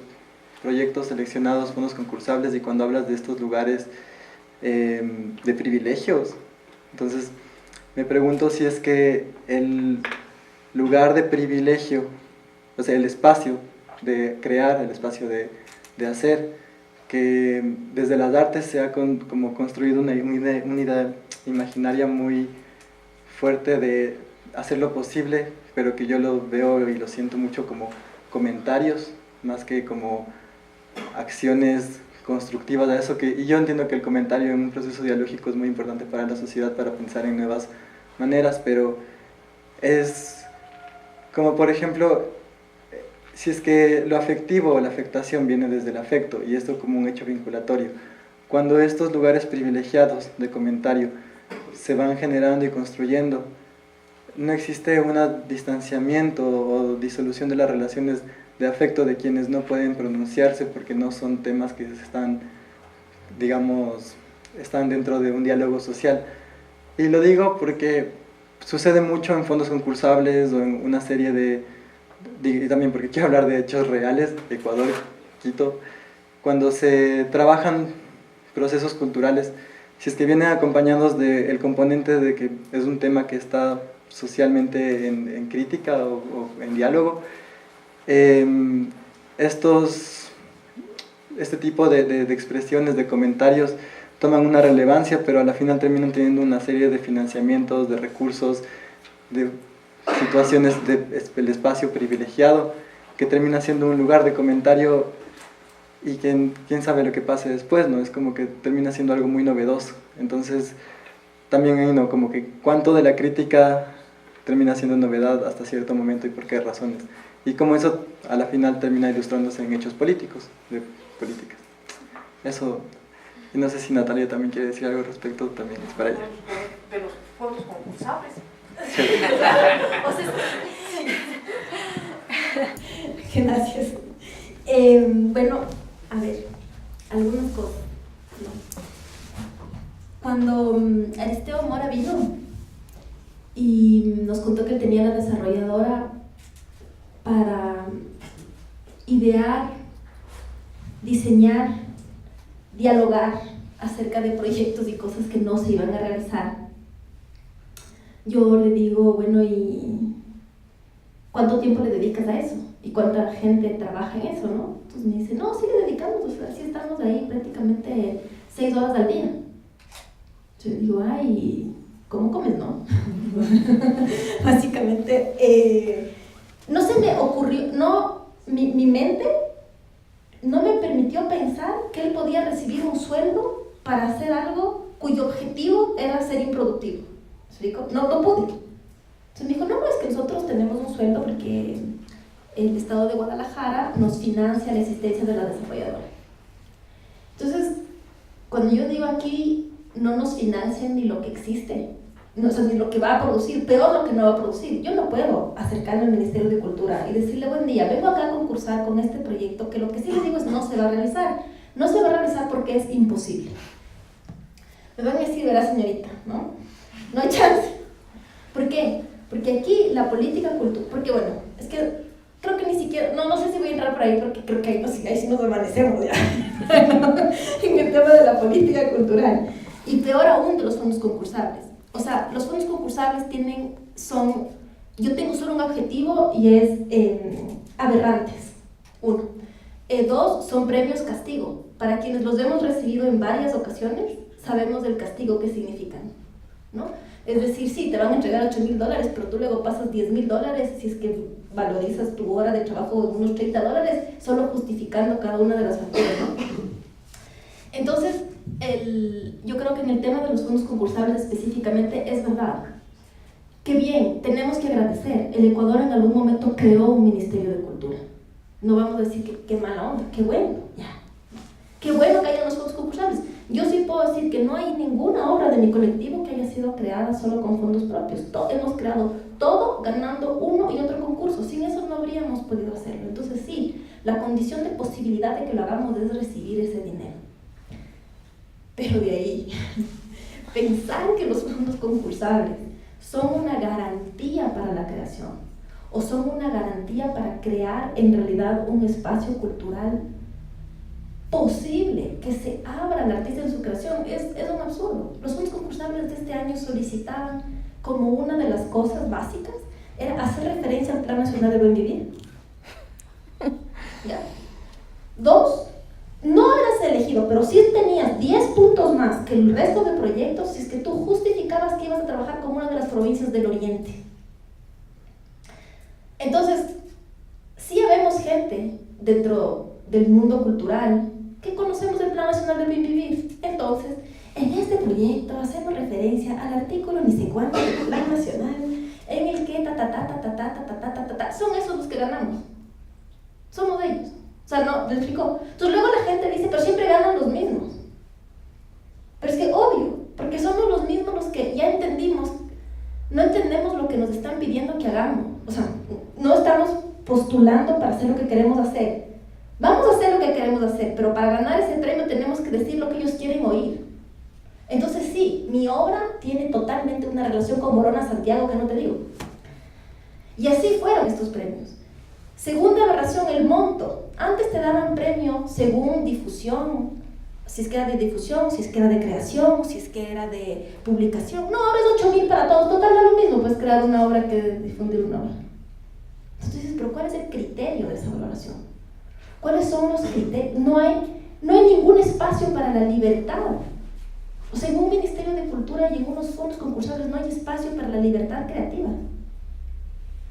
proyectos seleccionados, fondos concursables, y cuando hablas de estos lugares de privilegios, entonces me pregunto si es que el lugar de privilegio, o sea, el espacio de crear, el espacio de hacer, que desde las artes se ha como construido una idea imaginaria muy fuerte de hacer lo posible, pero que yo lo veo y lo siento mucho como comentarios, más que como acciones constructivas a eso, y yo entiendo que el comentario en un proceso dialógico es muy importante para la sociedad, para pensar en nuevas maneras, pero es como, por ejemplo, si es que lo afectivo o la afectación viene desde el afecto, y esto como un hecho vinculatorio, cuando estos lugares privilegiados de comentario se van generando y construyendo, no existe un distanciamiento o disolución de las relaciones de afecto de quienes no pueden pronunciarse porque no son temas que están, digamos, están dentro de un diálogo social. Y lo digo porque sucede mucho en fondos concursables o en una serie y también porque quiero hablar de hechos reales, Ecuador, Quito, cuando se trabajan procesos culturales, si es que vienen acompañados del componente de que es un tema que está socialmente en crítica o en diálogo, este tipo de expresiones, de comentarios, toman una relevancia, pero a la final terminan teniendo una serie de financiamientos, de recursos, de situaciones del espacio privilegiado, que termina siendo un lugar de comentario y quién sabe lo que pase después, ¿no? Es como que termina siendo algo muy novedoso. Entonces, también ahí, ¿no? Como que cuánto de la crítica termina siendo novedad hasta cierto momento y por qué razones. Y como eso a la final termina ilustrándose en hechos políticos, de políticas. Eso, y no sé si Natalia también quiere decir algo al respecto, también es para ella. De los fondos concursables. Sí. Gracias. Bueno, a ver, algunas cosas, ¿no? Cuando Aristeo Mora vino y nos contó que él tenía la desarrolladora para idear, diseñar, dialogar acerca de proyectos y cosas que no se iban a realizar, yo le digo, bueno, ¿y cuánto tiempo le dedicas a eso? ¿Y cuánta gente trabaja en eso, no? Entonces me dice, no, sí le dedicamos, o sea, sí estamos ahí prácticamente 6 horas al día. Yo digo, ay, ¿cómo comes, no? Básicamente, no se me ocurrió, no, mi mente no me permitió pensar que él podía recibir un sueldo para hacer algo cuyo objetivo era ser improductivo. ¿Me explico? No pude. Entonces me dijo, no, es que nosotros tenemos un sueldo porque el Estado de Guadalajara nos financia la existencia de la desarrolladora. Entonces, cuando yo digo aquí, no nos financian ni lo que existe, no, o sea, ni lo que va a producir, peor lo que no va a producir. Yo no puedo acercarme al Ministerio de Cultura y decirle, buen día, vengo acá a concursar con este proyecto, que lo que sí les digo es no se va a realizar. No se va a realizar porque es imposible. Me van a decir, verá señorita, ¿no? No hay chance. ¿Por qué? Porque aquí la política cultural, porque bueno, es que creo que ni siquiera, no sé si voy a entrar por ahí porque creo que ahí sí nos permanecemos ya, en el tema de la política cultural. Y peor aún de los fondos concursables. O sea, los fondos concursables yo tengo solo un objetivo y es aberrantes. 1. 2, son premios castigo. Para quienes los hemos recibido en varias ocasiones, sabemos del castigo que significan, ¿no? Es decir, sí, te van a entregar $8,000, pero tú luego pasas $10,000 si es que valorizas tu hora de trabajo en unos $30, solo justificando cada una de las facturas, ¿no? Entonces, yo creo que en el tema de los fondos concursables específicamente es verdad. Qué bien, tenemos que agradecer. El Ecuador en algún momento creó un Ministerio de Cultura. No vamos a decir que qué mala onda, qué bueno, ya. Qué bueno que hayan los fondos concursables. Yo sí puedo decir que no hay ninguna obra de mi colectivo que haya sido creada solo con fondos propios. Hemos creado todo ganando uno y otro concurso. Sin eso no habríamos podido hacerlo. Entonces sí, la condición de posibilidad de que lo hagamos es recibir ese dinero. Pero de ahí, pensar que los fondos concursables son una garantía para la creación o son una garantía para crear en realidad un espacio cultural posible, que se abra al artista en su creación, es un absurdo. Los fondos concursables de este año solicitaban como una de las cosas básicas era hacer referencia al Plan Nacional de Buen Vivir. ¿Ya? 2, no eras elegido, pero sí tenías 10 puntos más que el resto de proyectos si es que tú justificabas que ibas a trabajar con una de las provincias del Oriente. Entonces, sí habemos gente dentro del mundo cultural que conocemos el Plan Nacional de Buen Vivir. Entonces, en este proyecto hacemos referencia al artículo ni sé cuánto del Plan Nacional, en el que son esos los que ganamos. Somos ellos. O sea, no, ¿me explico? Entonces luego la gente dice, pero siempre ganan los mismos. Pero es que obvio, porque somos los mismos los que ya entendimos, no entendemos lo que nos están pidiendo que hagamos. O sea, no estamos postulando para hacer lo que queremos hacer. Vamos a hacer lo que queremos hacer, pero para ganar ese premio tenemos que decir lo que ellos quieren oír. Entonces sí, mi obra tiene totalmente una relación con Morona Santiago que no te digo. Y así fueron estos premios. Segunda aberración, el monto. Antes te daban premio según difusión, si es que era de difusión, si es que era de creación, si es que era de publicación. No, ahora es 8,000 para todos, total da lo mismo, pues crear una obra que difundir una obra. Entonces dices, pero ¿cuál es el criterio de esa valoración? ¿Cuáles son los criterios? No hay ningún espacio para la libertad. O sea, en un Ministerio de Cultura y en unos fondos concursables no hay espacio para la libertad creativa.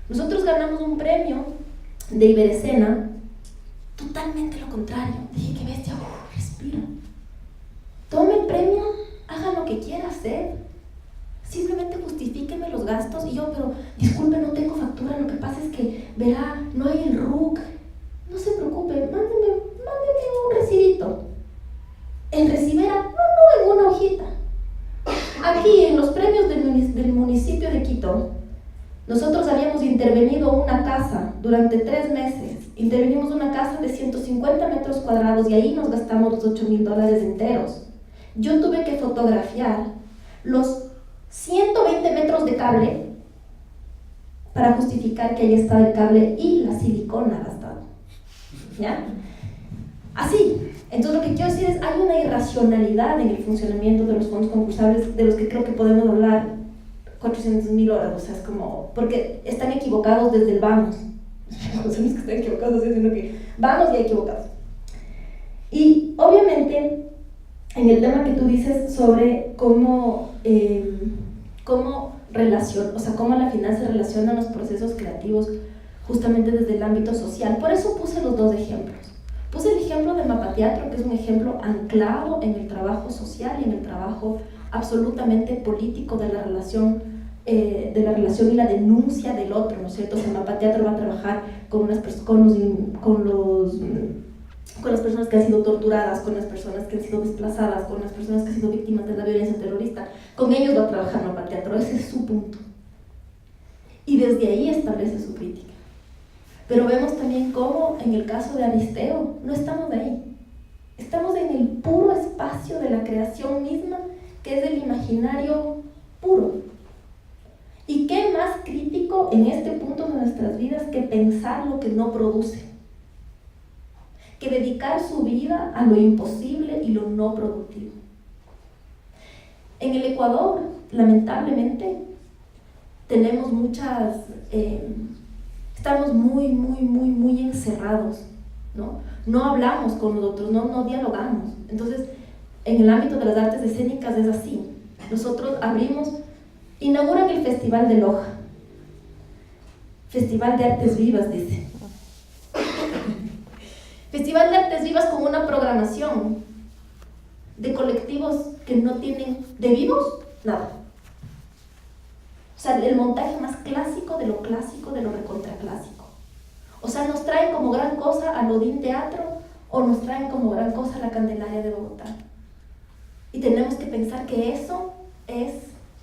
Nosotros ganamos un premio de Iberescena, totalmente lo contrario. Dije, qué bestia, respira. Tome el premio, haga lo que quiera hacer. Simplemente justifíqueme los gastos. Y yo, pero disculpe, no tengo factura, lo que pasa es que, verá, no hay el RUC. No se preocupe, mándeme un recibito. ¿En recibera? No, en una hojita. Aquí, en los premios del municipio de Quito, nosotros habíamos intervenido una casa durante 3 meses. Intervenimos una casa de 150 metros cuadrados y ahí nos gastamos los $8,000 enteros. Yo tuve que fotografiar los 120 metros de cable para justificar que ahí estaba el cable y la silicona gastado. ¿Ya? Así. Entonces lo que quiero decir es, hay una irracionalidad en el funcionamiento de los fondos concursables de los que creo que podemos hablar 400,000 horas, o sea, es como, porque están equivocados desde el vamos. No son los que están equivocados, sino que vamos y equivocados. Y obviamente, en el tema que tú dices sobre cómo relaciona, o sea, cómo la final se relaciona en los procesos creativos justamente desde el ámbito social, por eso puse los 2 ejemplos. Puse el ejemplo de Mapateatro, que es un ejemplo anclado en el trabajo social y en el trabajo absolutamente político de la relación y la denuncia del otro, ¿no es cierto? O sea, Mapateatro va a trabajar con las personas que han sido torturadas, con las personas que han sido desplazadas, con las personas que han sido víctimas de la violencia terrorista. Con ellos va a trabajar Mapateatro, ese es su punto. Y desde ahí establece su crítica. Pero vemos también cómo en el caso de Aristeo no estamos de ahí. Estamos en el puro espacio de la creación misma, que es el imaginario puro. ¿Y qué más crítico en este punto de nuestras vidas que pensar lo que no produce? Que dedicar su vida a lo imposible y lo no productivo. En el Ecuador, lamentablemente, tenemos estamos muy encerrados, ¿no? No hablamos con los otros, no dialogamos. Entonces, en el ámbito de las artes escénicas es así. Nosotros inauguran el Festival de Loja. Festival de Artes Vivas, dice. Festival de Artes Vivas con una programación de colectivos que no tienen, de vivos, nada. O sea, el montaje más clásico, de lo recontraclásico. O sea, nos traen como gran cosa al Odín Teatro o nos traen como gran cosa a la Candelaria de Bogotá. Y tenemos que pensar que eso es,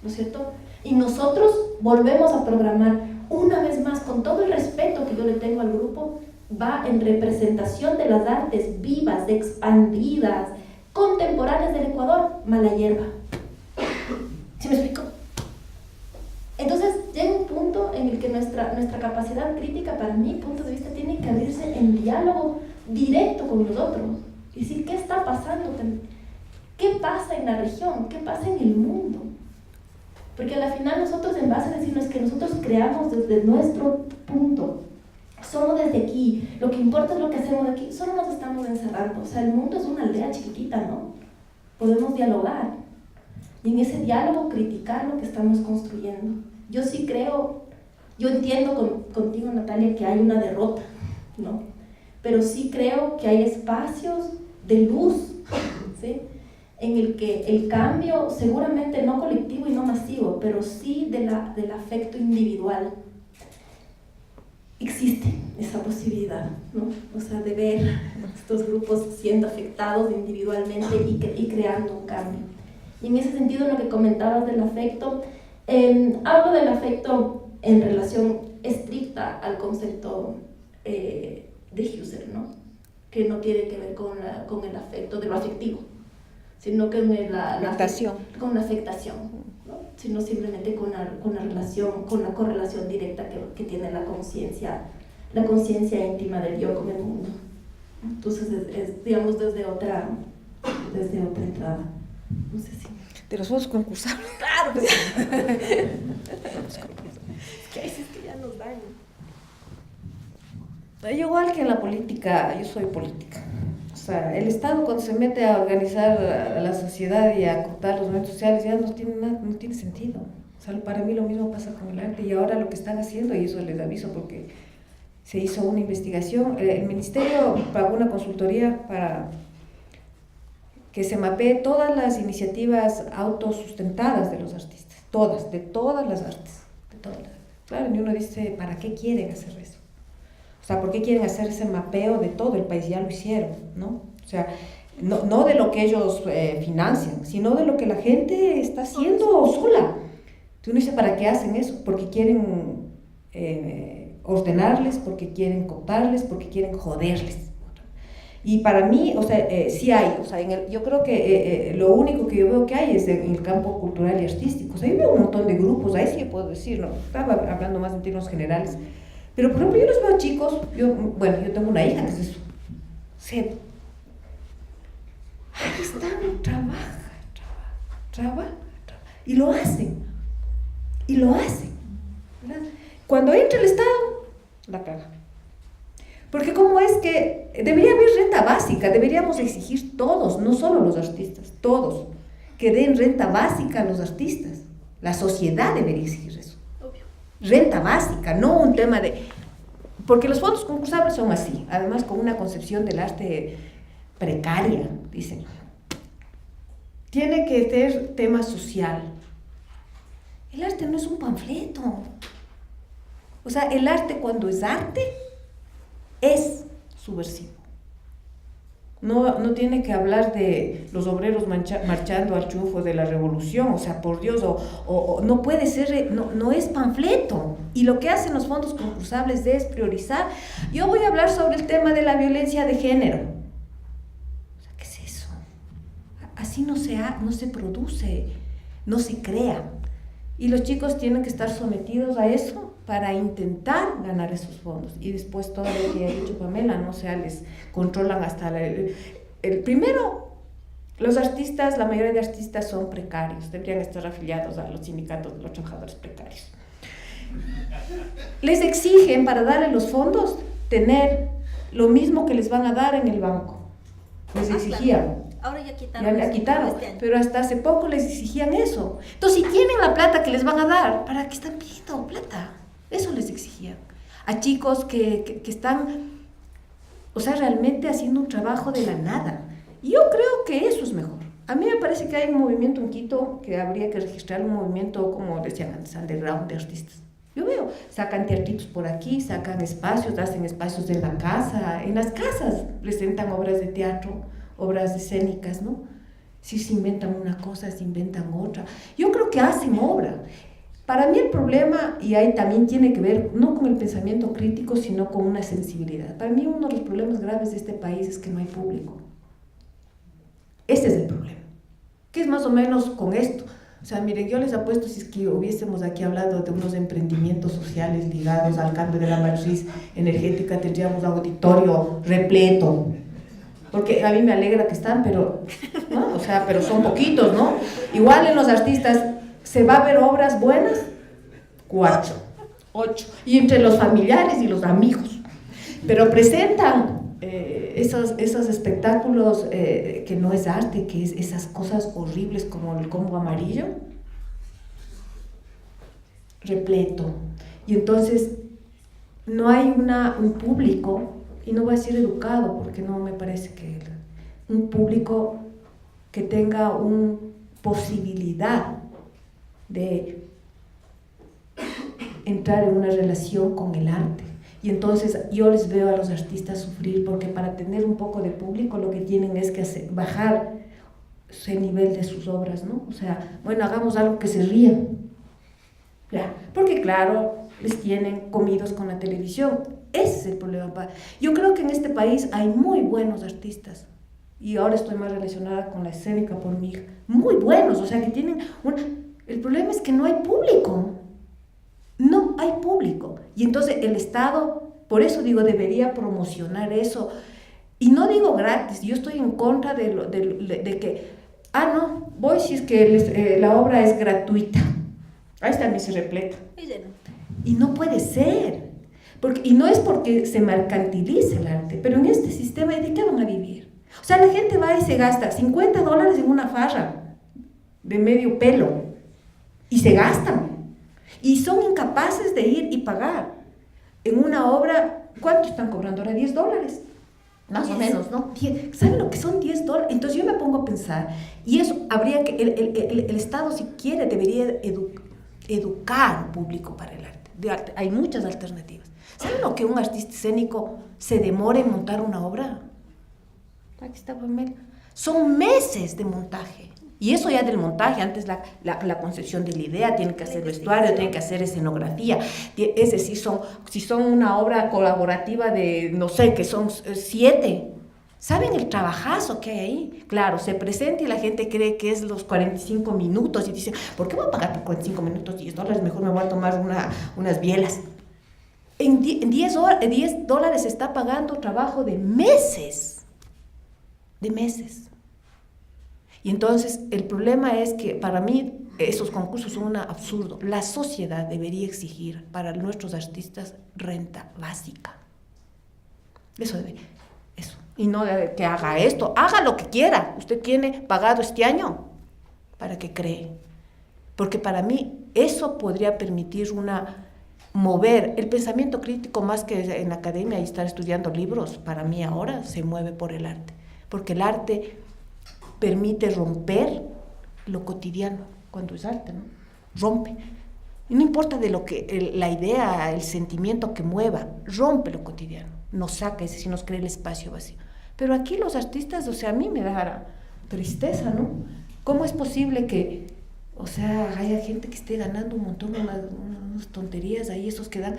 ¿no es cierto? Y nosotros volvemos a programar una vez más, con todo el respeto que yo le tengo al grupo, va en representación de las artes vivas, expandidas, contemporáneas del Ecuador, mala hierba. ¿Sí me explico? Entonces llega un punto en el que nuestra capacidad crítica, para mi punto de vista, tiene que abrirse en diálogo directo con los otros. Y decir, ¿qué está pasando? ¿Qué pasa en la región? ¿Qué pasa en el mundo? Porque al final nosotros, en base a decirnos que nosotros creamos desde nuestro punto, solo desde aquí, lo que importa es lo que hacemos aquí, solo nos estamos encerrando. O sea, el mundo es una aldea chiquitita, ¿no? Podemos dialogar y en ese diálogo criticar lo que estamos construyendo. Yo sí creo, yo entiendo contigo, Natalia, que hay una derrota, ¿no? Pero sí creo que hay espacios de luz, ¿sí? En el que el cambio, seguramente no colectivo y no masivo, pero sí del afecto individual, existe esa posibilidad, ¿no? O sea, de ver estos grupos siendo afectados individualmente y creando un cambio. Y en ese sentido, lo que comentabas del afecto, hablo del afecto en relación estricta al concepto de Husserl, ¿no? Que no tiene que ver con el afecto de lo afectivo, sino que con la afectación, ¿no? Sino simplemente con la relación, con la correlación directa que tiene la conciencia íntima del yo con el mundo. Entonces es digamos desde otra entrada. No sé si de los fondos concursables. Claro, pues. Es que hay veces que ya nos dan. Yo igual que en la política, yo soy política. O sea, el Estado cuando se mete a organizar a la sociedad y a acotar los movimientos sociales ya no tiene sentido. O sea, para mí lo mismo pasa con el arte y ahora lo que están haciendo, y eso les aviso porque se hizo una investigación, el ministerio pagó una consultoría para que se mapee todas las iniciativas autosustentadas de los artistas, de todas las artes. Claro, y uno dice, ¿para qué quieren hacer eso? O sea, ¿por qué quieren hacer ese mapeo de todo el país? Ya lo hicieron, ¿no? O sea, no de lo que ellos financian, sino de lo que la gente está haciendo sola. Entonces uno dice, ¿para qué hacen eso? Porque quieren ordenarles, porque quieren cooptarles, porque quieren joderles. Y para mí, o sea, sí hay, o sea, yo creo que lo único que yo veo que hay es en el campo cultural y artístico. O sea, yo veo un montón de grupos, ahí sí puedo decir, ¿no? Estaba hablando más en términos generales. Pero, por ejemplo, yo los veo chicos, yo tengo una hija que es eso. Ahí están, trabaja. Y lo hacen. ¿Verdad? Cuando entra el Estado, la caga. Porque como es que debería haber renta básica, deberíamos exigir todos, no solo los artistas, todos, que den renta básica a los artistas. La sociedad debería exigir eso. Obvio. Renta básica, no un tema de... Porque los fondos concursables son así, además con una concepción del arte precaria, dicen. Tiene que ser tema social. El arte no es un panfleto. O sea, el arte cuando es arte, es subversivo. No tiene que hablar de los obreros marchando al triunfo de la revolución, o sea, por Dios, o no puede ser, no es panfleto. Y lo que hacen los fondos concursables es priorizar. Yo voy a hablar sobre el tema de la violencia de género. O sea, ¿qué es eso? Así no se produce, no se crea. Y los chicos tienen que estar sometidos a eso para intentar ganar esos fondos. Y después todo lo que ha dicho Pamela, ¿no? O sea, les controlan hasta el primero, los artistas, la mayoría de artistas son precarios, deberían estar afiliados a los sindicatos de los trabajadores precarios. Les exigen para darle los fondos tener lo mismo que les van a dar en el banco. Les exigían. Claro. Ahora ya quitaron. Ya quitaron, pero hasta hace poco les exigían eso. Entonces, si tienen la plata que les van a dar, ¿para qué están pidiendo plata? Eso les exigían. A chicos que están, o sea, realmente haciendo un trabajo de la nada. Y yo creo que eso es mejor. A mí me parece que hay un movimiento en Quito que habría que registrar, un movimiento, como decían antes, underground de artistas. Yo veo, sacan teatritos por aquí, sacan espacios, hacen espacios en la casa, en las casas presentan obras de teatro, obras escénicas, ¿no? Si se inventan una cosa, se inventan otra. Yo creo que hacen obra. Para mí el problema, y ahí también tiene que ver, no con el pensamiento crítico, sino con una sensibilidad. Para mí uno de los problemas graves de este país es que no hay público. Ese es el problema. ¿Qué es más o menos con esto? O sea, miren, yo les apuesto, si es que hubiésemos aquí hablado de unos emprendimientos sociales ligados al cambio de la matriz energética, tendríamos auditorio repleto. Porque a mí me alegra que están, pero, ¿no? O sea, pero son poquitos, ¿no? Igual en los artistas, ¿se va a ver obras buenas? 4, 8. Y entre los familiares y los amigos. Pero presentan esos espectáculos que no es arte, que es esas cosas horribles como el combo amarillo, repleto. Y entonces no hay un público, y no voy a decir educado, porque no me parece que un público que tenga una posibilidad de entrar en una relación con el arte. Y entonces yo les veo a los artistas sufrir, porque para tener un poco de público lo que tienen es que bajar ese nivel de sus obras, ¿no? O sea, bueno, hagamos algo que se ría, ¿ya? Porque claro, les tienen comidos con la televisión. Ese es el problema. Yo creo que en este país hay muy buenos artistas, y ahora estoy más relacionada con la escénica por mi hija, muy buenos, o sea, que tienen el problema es que no hay público. No hay público. Y entonces el Estado, por eso digo, debería promocionar eso. Y no digo gratis, yo estoy en contra de que, no, voy si es que la obra es gratuita. Ahí está mi repleta. Y no puede ser. Y no es porque se mercantilice el arte, pero en este sistema, ¿de qué van a vivir? O sea, la gente va y se gasta $50 en una farra de medio pelo. Y se gastan. Y son incapaces de ir y pagar. En una obra, ¿cuánto están cobrando ahora? $10. Más o menos, ¿no? ¿Saben lo que son $10? Entonces yo me pongo a pensar, y eso habría que, el Estado, si quiere, debería educar al público para el arte. Hay muchas alternativas. ¿Saben lo que un artista escénico se demora en montar una obra? Aquí está Pamela. Son meses de montaje. Y eso ya del montaje, antes la concepción de la idea, tienen que hacer vestuario, tienen que hacer escenografía. Es decir, si son una obra colaborativa de, no sé, que son 7. ¿Saben el trabajazo que hay ahí? Claro, se presenta y la gente cree que es los 45 minutos y dice, ¿por qué voy a pagar por 45 minutos $10? Mejor me voy a tomar unas bielas. En $10 se está pagando trabajo de meses. De meses. Y entonces el problema es que para mí esos concursos son un absurdo. La sociedad debería exigir para nuestros artistas renta básica. Eso. Y no que haga esto, haga lo que quiera. Usted tiene pagado este año para que cree. Porque para mí eso podría permitir mover el pensamiento crítico más que en la academia y estar estudiando libros. Para mí ahora se mueve por el arte. Porque el arte permite romper lo cotidiano, cuando es arte, ¿no? Rompe. Y no importa de lo que la idea, el sentimiento que mueva, rompe lo cotidiano, nos saca, es decir, nos crea el espacio vacío. Pero aquí los artistas, o sea, a mí me da tristeza, ¿no? ¿Cómo es posible que, o sea, haya gente que esté ganando un montón, unas tonterías ahí, esos que dan,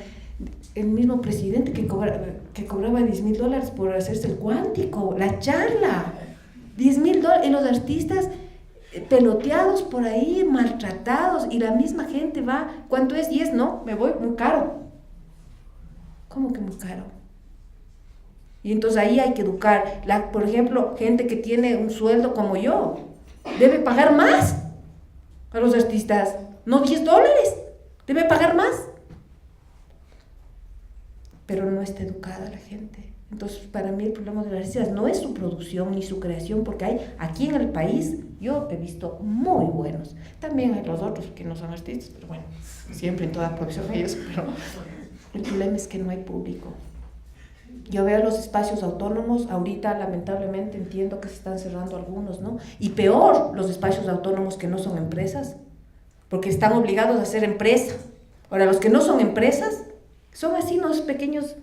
el mismo presidente que cobraba $10,000 por hacerse el cuántico, la charla, $10,000, y los artistas peloteados por ahí, maltratados, y la misma gente va, ¿cuánto es? 10, no, me voy, muy caro. ¿Cómo que muy caro? Y entonces ahí hay que educar. Por ejemplo, gente que tiene un sueldo como yo, debe pagar más a los artistas, no $10, debe pagar más. Pero no está educada la gente. Entonces, para mí el problema de las artistas no es su producción ni su creación, porque hay aquí en el país, yo he visto muy buenos. También hay los otros que no son artistas, pero bueno, siempre en toda producción hay eso, pero el problema es que no hay público. Yo veo los espacios autónomos, ahorita lamentablemente entiendo que se están cerrando algunos, ¿no? Y peor, los espacios autónomos que no son empresas, porque están obligados a ser empresa. Ahora, los que no son empresas, son así, unos pequeños,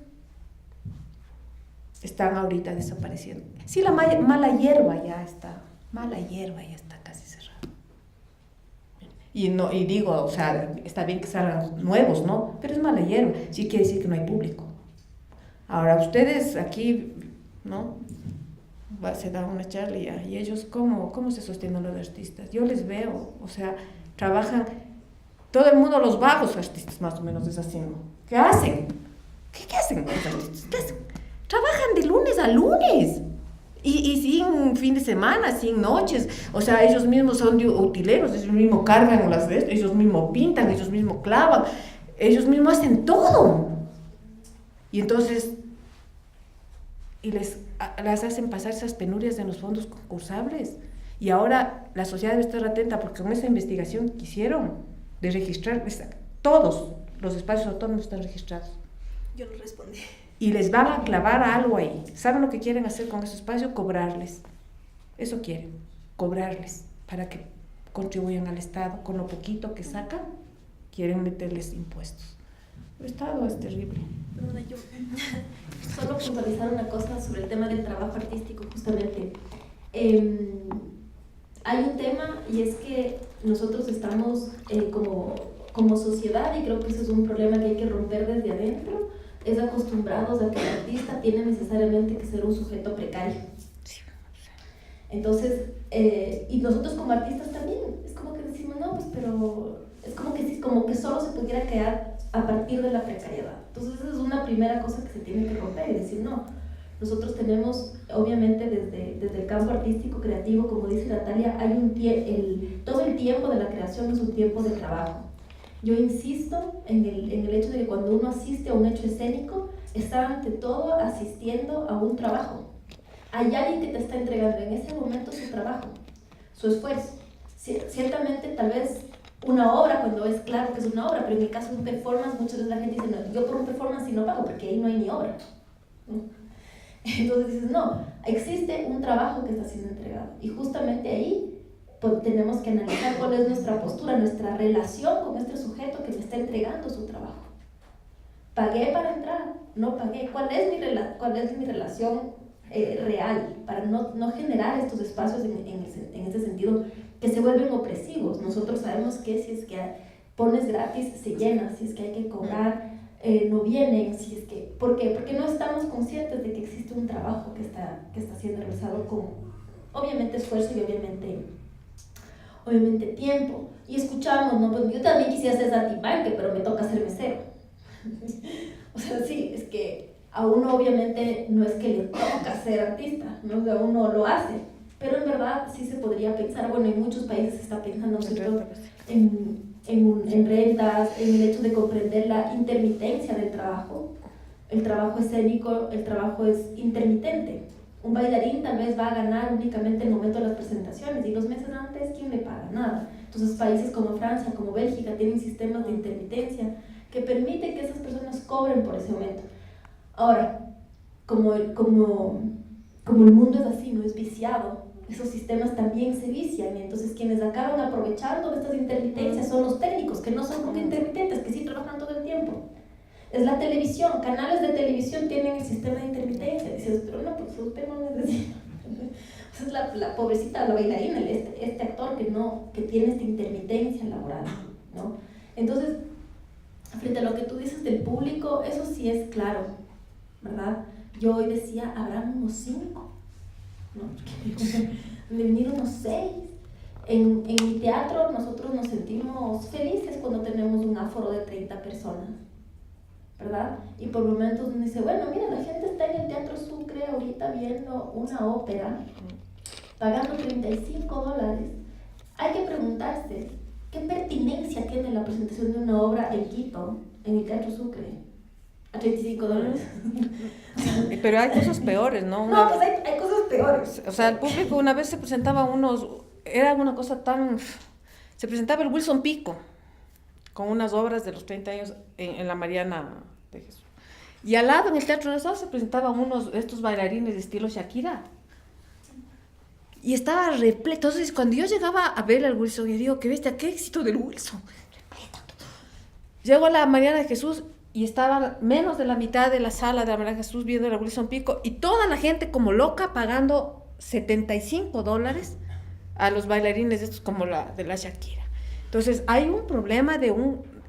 están ahorita desapareciendo. Sí, la mala hierba ya está Mala hierba ya está casi cerrado. Y digo, o sea, está bien que salgan nuevos, ¿no? Pero es mala hierba, sí quiere decir que no hay público. Ahora, ustedes aquí, ¿no? Se da una charla y ellos, ¿cómo se sostienen los artistas? Yo les veo, o sea, trabajan, todo el mundo, los vagos artistas más o menos es así, ¿no? ¿Qué hacen? ¿Qué hacen los artistas? ¿Qué hacen? Trabajan de lunes a lunes. Y sin fin de semana, sin noches, o sea, ellos mismos son utileros, ellos mismos cargan ellos mismos pintan, ellos mismos clavan, ellos mismos hacen todo. Y entonces, las hacen pasar esas penurias en los fondos concursables. Y ahora la sociedad debe estar atenta porque con esa investigación que hicieron de registrar, todos los espacios autónomos están registrados. Yo no respondí. Y les van a clavar algo ahí. ¿Saben lo que quieren hacer con ese espacio? Cobrarles. Eso quieren, cobrarles, para que contribuyan al Estado. Con lo poquito que sacan, quieren meterles impuestos. El Estado es terrible. Perdona, yo solo puntualizar una cosa sobre el tema del trabajo artístico, justamente. Hay un tema, y es que nosotros estamos como sociedad, y creo que eso es un problema que hay que romper desde adentro, es acostumbrados a que el artista tiene necesariamente que ser un sujeto precario. Entonces, y nosotros como artistas también, es como que decimos, no, pues pero es como que solo se pudiera quedar a partir de la precariedad. Entonces esa es una primera cosa que se tiene que romper y decir, no, nosotros tenemos, obviamente desde el campo artístico, creativo, como dice Natalia, hay todo el tiempo de la creación es un tiempo de trabajo. Yo insisto en el hecho de que cuando uno asiste a un hecho escénico, está ante todo asistiendo a un trabajo. Hay alguien que te está entregando en ese momento su trabajo, su esfuerzo. Ciertamente, tal vez una obra, cuando es claro que es una obra, pero en el caso de un performance, muchas veces la gente dice, no, yo por un performance sí no pago, porque ahí no hay ni obra, ¿no? Entonces dices, no, existe un trabajo que está siendo entregado, y justamente ahí pues, tenemos que analizar cuál es nuestra postura, nuestra relación con este sujeto que me está entregando su trabajo. ¿Pagué para entrar? ¿No pagué? ¿Cuál es mi relación real? Para no generar estos espacios en ese sentido que se vuelven opresivos. Nosotros sabemos que si es que pones gratis, se llena, si es que hay que cobrar, no vienen, si es que... ¿Por qué? Porque no estamos conscientes de que existe un trabajo que está siendo realizado con, obviamente, esfuerzo y obviamente tiempo. Y escuchamos, ¿no? Pues yo también quisiera ser saltimbanque, pero me toca ser mesero. O sea, sí, es que a uno obviamente no es que le toca ser artista, ¿no? O sea, uno lo hace, pero en verdad sí se podría pensar, bueno, en muchos países se está pensando, ¿cierto? En rentas, en el hecho de comprender la intermitencia del trabajo. El trabajo escénico, el trabajo es intermitente. Un bailarín tal vez va a ganar únicamente en el momento de las presentaciones y los meses antes, ¿quién le paga? Nada. Entonces países como Francia, como Bélgica, tienen sistemas de intermitencia que permiten que esas personas cobren por ese momento. Ahora, como el mundo es así, no es viciado, esos sistemas también se vician, y entonces quienes acaban aprovechando de estas intermitencias son los técnicos, que no son intermitentes, que sí trabajan todo el tiempo. Es la televisión, canales de televisión tienen el sistema de intermitencia. Dices, pero no, pues usted no necesita. O sea, es la pobrecita, la bailarina, este actor que tiene esta intermitencia laboral, ¿no? Entonces, frente a lo que tú dices del público, eso sí es claro, ¿verdad? Yo hoy decía, habrá unos 5, ¿no? De venir unos 6. En mi teatro nosotros nos sentimos felices cuando tenemos un aforo de 30 personas, ¿verdad? Y por momentos uno dice, bueno, mira, la gente está en el Teatro Sucre ahorita viendo una ópera, pagando $35. Hay que preguntarse, ¿qué pertinencia tiene la presentación de una obra en Quito, en el Teatro Sucre, a $35? Pero hay cosas peores, ¿no? No, pues hay cosas peores. O sea, el público una vez se presentaba era una cosa tan... Se presentaba el Wilson Pico, con unas obras de los 30 años en la Mariana de Jesús. Y al lado, en el Teatro Nacional, se presentaban estos bailarines de estilo Shakira. Y estaba repleto. Entonces, cuando yo llegaba a ver al Wilson, yo digo, qué bestia, qué éxito del Wilson. Llego a la Mariana de Jesús y estaba menos de la mitad de la sala de la Mariana de Jesús viendo al Wilson Pico y toda la gente como loca pagando $75 a los bailarines estos como la de la Shakira. Entonces, hay un problema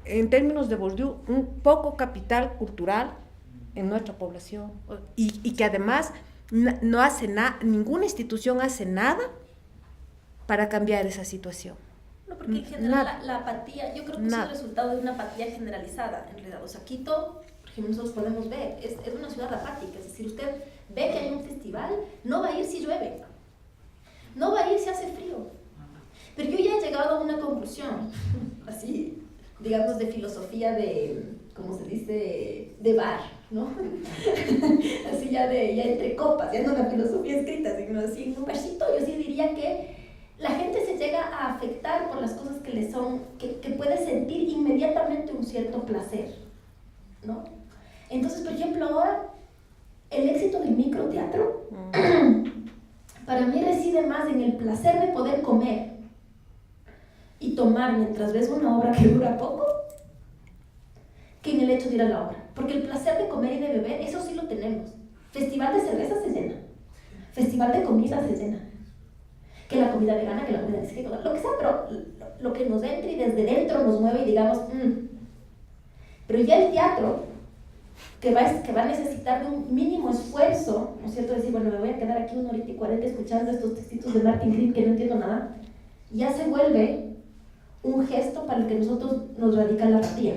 en términos de Bourdieu, un poco capital cultural en nuestra población y que además no hace nada, ninguna institución hace nada para cambiar esa situación. No, porque en general la apatía, yo creo que es el resultado de una apatía generalizada, en realidad. O sea, Quito, por ejemplo, nosotros podemos ver, es una ciudad apática, es decir, usted ve que hay un festival, no va a ir si llueve, no va a ir si hace frío. Pero yo ya he llegado a una conclusión, así, digamos, de filosofía de, ¿cómo se dice?, de bar, ¿no? Así ya entre copas, ya no la filosofía escrita, sino así en un versito. Yo sí diría que la gente se llega a afectar por las cosas que le son, que puede sentir inmediatamente un cierto placer, ¿no? Entonces, por ejemplo, ahora, el éxito del microteatro, para mí reside más en el placer de poder comer y tomar mientras ves una obra que dura poco, que en el hecho de ir a la obra. Porque el placer de comer y de beber, eso sí lo tenemos. Festival de cerveza se llena. Festival de comida se llena. Que la comida vegana, que la comida discreta, lo que sea, pero lo que nos entre y desde dentro nos mueve y digamos, Pero ya el teatro, que va a necesitar de un mínimo esfuerzo, ¿no es cierto? Decir, bueno, me voy a quedar aquí 1 hora y 40 escuchando estos textitos de Martin Grimm que no entiendo nada, ya se vuelve un gesto para el que nosotros nos radica la apatía.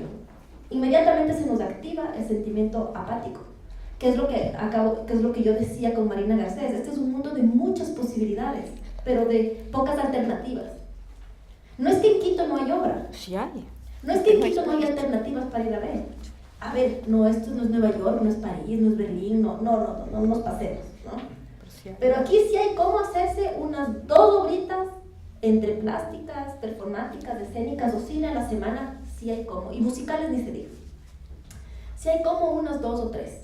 Inmediatamente se nos activa el sentimiento apático, que es lo que yo decía con Marina Garcés. Este es un mundo de muchas posibilidades, pero de pocas alternativas. No es que en Quito no hay obra. Sí hay. No es que en Quito no hay alternativas para ir a ver. A ver, no, esto no es Nueva York, no es París, no es Berlín, no nos pasemos, ¿no? Pero aquí sí hay cómo hacerse unas 2 obritas entre plásticas, performáticas, escénicas o cine a la semana, sí hay cómo. Y musicales ni se diga. Sí hay como unas 2 o 3.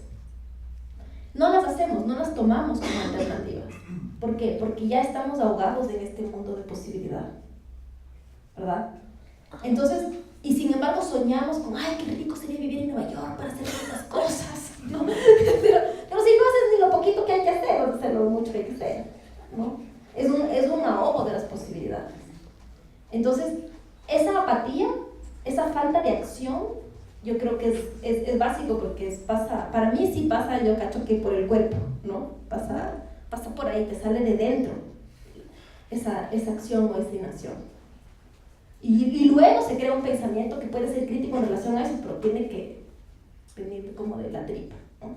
No las hacemos, no las tomamos como alternativas. ¿Por qué? Porque ya estamos ahogados en este mundo de posibilidad, ¿verdad? Entonces, y sin embargo soñamos con, ay, qué rico sería vivir en Nueva York para hacer estas cosas, ¿no? pero si no haces ni lo poquito que hay que hacer, vas a hacer lo mucho que hay que hacer, ¿no? Es un ahogo de las posibilidades. Entonces, esa apatía, esa falta de acción, yo creo que es básico porque pasa, para mí sí pasa, yo cacho que por el cuerpo, ¿no? Pasa por ahí, te sale de dentro esa acción o esa inacción. Y luego se crea un pensamiento que puede ser crítico en relación a eso, pero tiene que venir como de la tripa, ¿no?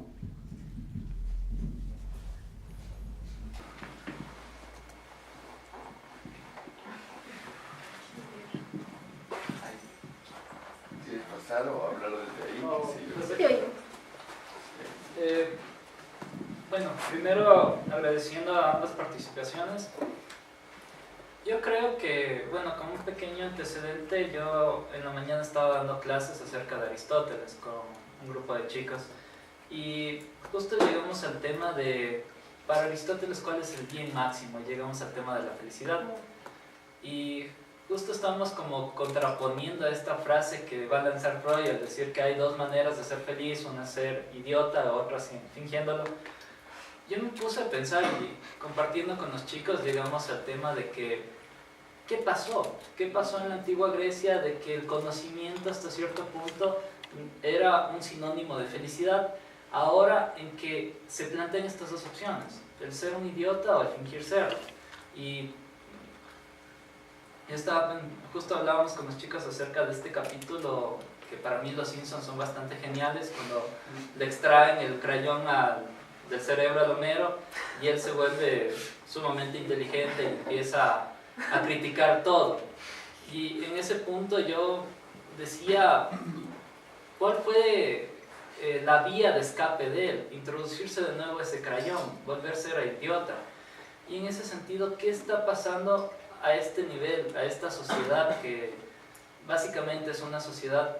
¿Quieres pasar o hablar desde ahí? No, Sí, bueno, primero agradeciendo a ambas participaciones. Yo creo que, bueno, como un pequeño antecedente, yo en la mañana estaba dando clases acerca de Aristóteles con un grupo de chicos y justo llegamos al tema de, para Aristóteles, ¿cuál es el bien máximo? Llegamos al tema de la felicidad y justo estamos como contraponiendo a esta frase que va a lanzar Freud al decir que hay 2 maneras de ser feliz, una es ser idiota, otra fingiéndolo. Yo me puse a pensar y compartiendo con los chicos llegamos al tema de que ¿qué pasó? ¿Qué pasó en la antigua Grecia de que el conocimiento hasta cierto punto era un sinónimo de felicidad? Ahora en que se plantean estas 2 opciones, el ser un idiota o el fingir serlo. Y justo hablábamos con los chicos acerca de este capítulo que para mí los Simpsons son bastante geniales, cuando le extraen el crayón del cerebro al Homero y él se vuelve sumamente inteligente y empieza a criticar todo. Y en ese punto yo decía, ¿cuál fue la vía de escape de él? Introducirse de nuevo ese crayón, volverse a idiota. Y en ese sentido, ¿qué está pasando a este nivel, a esta sociedad que básicamente es una sociedad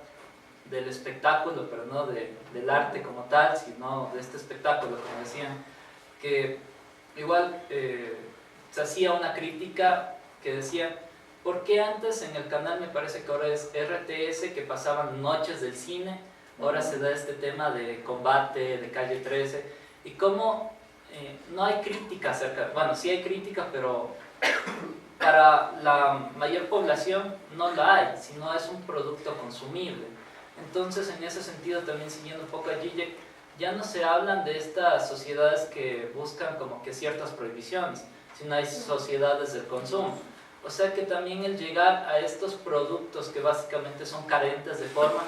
del espectáculo, pero no del arte como tal, sino de este espectáculo, como decían, que igual se hacía una crítica que decía, ¿por qué antes en el canal, me parece que ahora es RTS, que pasaban noches del cine, ahora se da este tema de combate, de Calle 13, y cómo no hay crítica acerca, bueno, sí hay crítica, pero para la mayor población no la hay, sino es un producto consumible. Entonces, en ese sentido, también siguiendo un poco a Zizek, ya no se hablan de estas sociedades que buscan como que ciertas prohibiciones, sino hay sociedades del consumo. O sea que también el llegar a estos productos que básicamente son carentes de forma,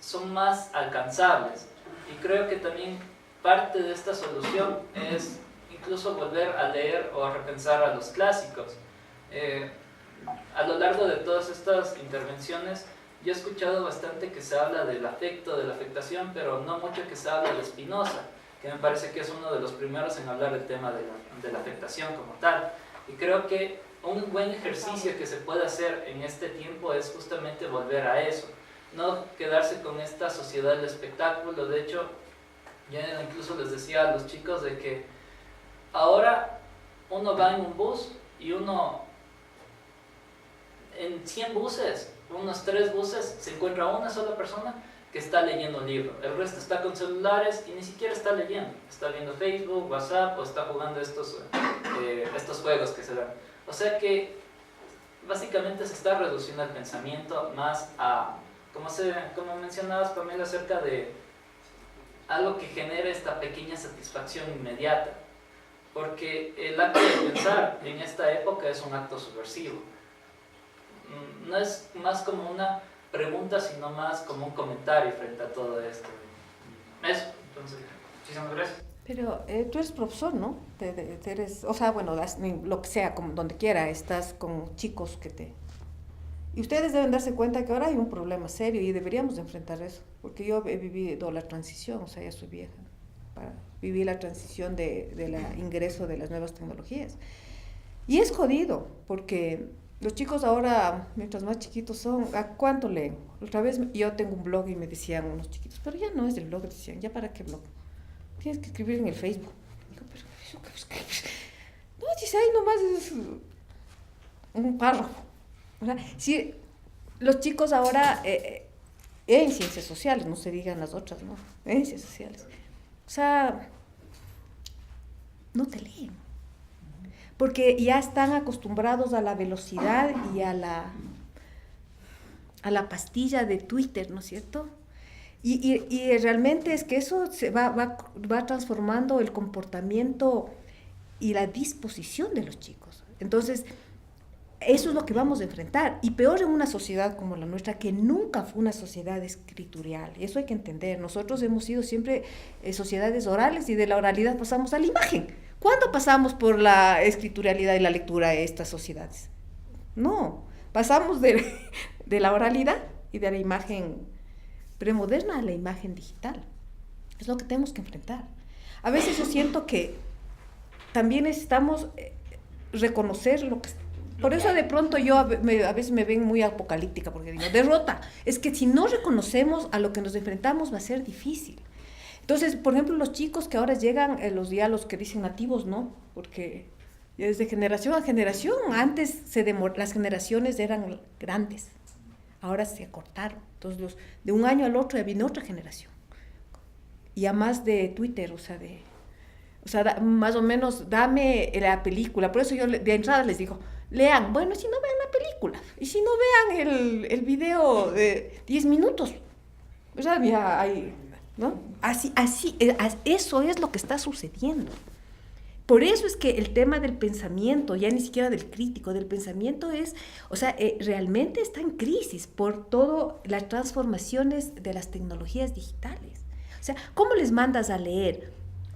son más alcanzables. Y creo que también parte de esta solución es incluso volver a leer o a repensar a los clásicos. A lo largo de todas estas intervenciones, yo he escuchado bastante que se habla del afecto, de la afectación, pero no mucho que se habla de Spinoza, que me parece que es uno de los primeros en hablar del tema de la afectación como tal. Y creo que un buen ejercicio que se puede hacer en este tiempo es justamente volver a eso, no quedarse con esta sociedad del espectáculo. De hecho, yo incluso les decía a los chicos de que ahora uno va en un bus y en 100 buses, unos 3 buses, se encuentra una sola persona que está leyendo un libro. El resto está con celulares y ni siquiera está leyendo. Está viendo Facebook, WhatsApp o está jugando estos juegos que se dan. O sea que básicamente se está reduciendo el pensamiento más a, como mencionabas, Pamela, acerca de algo que genere esta pequeña satisfacción inmediata. Porque el acto de pensar en esta época es un acto subversivo. No es más como una pregunta, sino más como un comentario frente a todo esto. Eso, entonces, muchísimas gracias. Pero tú eres profesor, ¿no? O sea, bueno, lo que sea, como donde quiera, estás con chicos Y ustedes deben darse cuenta que ahora hay un problema serio y deberíamos de enfrentar eso. Porque yo he vivido la transición, o sea, ya soy vieja, para vivir la transición del ingreso de las nuevas tecnologías. Y es jodido, porque los chicos ahora, mientras más chiquitos son, ¿a cuánto leen? Otra vez yo tengo un blog y me decían unos chiquitos, pero ya no es del blog, decían, ¿ya para qué blog? Tienes que escribir en el Facebook. Digo, pero ¿eso qué escribes? No, dice, ahí nomás es un párrafo. O sea, si los chicos ahora, en ciencias sociales, no se digan las otras, ¿no? En ciencias sociales. O sea, no te leen. Porque ya están acostumbrados a la velocidad y a la pastilla de Twitter, ¿no es cierto? Y realmente es que eso se va transformando el comportamiento y la disposición de los chicos. Entonces, eso es lo que vamos a enfrentar. Y peor en una sociedad como la nuestra, que nunca fue una sociedad escritorial. Y eso hay que entender. Nosotros hemos sido siempre sociedades orales y de la oralidad pasamos a la imagen. ¿Cuándo pasamos por la escrituralidad y la lectura de estas sociedades? No, pasamos de la oralidad y de la imagen premoderna a la imagen digital. Es lo que tenemos que enfrentar. A veces yo siento que también necesitamos reconocer lo que... Por eso de pronto yo a veces me ven muy apocalíptica, porque digo, derrota. Es que si no reconocemos a lo que nos enfrentamos va a ser difícil. Entonces, por ejemplo, los chicos que ahora llegan, los que dicen nativos, ¿no? Porque desde generación a generación, antes las generaciones eran grandes, ahora se acortaron. Entonces, de un año al otro ya viene otra generación. Y a más de Twitter, o sea, más o menos, dame la película. Por eso yo de entrada les digo, lean. Bueno, si no vean la película, y si no vean el video de 10 minutos, ¿verdad? Ya hay... ¿no? Eso es lo que está sucediendo. Por eso es que el tema del pensamiento, ya ni siquiera del crítico, del pensamiento realmente está en crisis por todas las transformaciones de las tecnologías digitales. O sea, ¿cómo les mandas a leer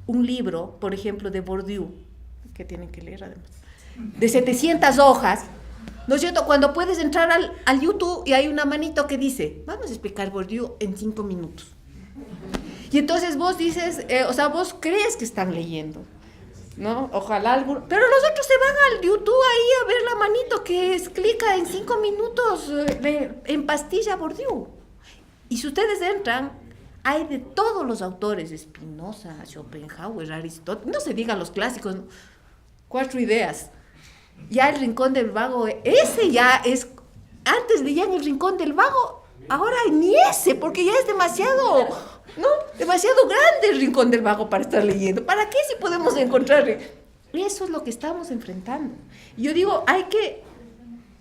un libro, por ejemplo, de Bourdieu, que tienen que leer además, de 700 hojas, ¿no es cierto? Cuando puedes entrar al YouTube y hay una manito que dice, vamos a explicar Bourdieu en 5 minutos. Y entonces vos dices, vos crees que están leyendo, ¿no? Ojalá algo... Pero los otros se van al YouTube ahí a ver la manito que clica en 5 minutos en pastilla Bourdieu. Y si ustedes entran, hay de todos los autores, Spinoza, Schopenhauer, Aristóteles, no se digan los clásicos, ¿no? 4 ideas. Ya el Rincón del Vago, ese ya es... Antes leían el Rincón del Vago, ahora ni ese, porque ya es demasiado... ¿no? Demasiado grande el Rincón del Vago para estar leyendo. ¿Para qué si podemos encontrar Eso es lo que estamos enfrentando. Y yo digo, hay que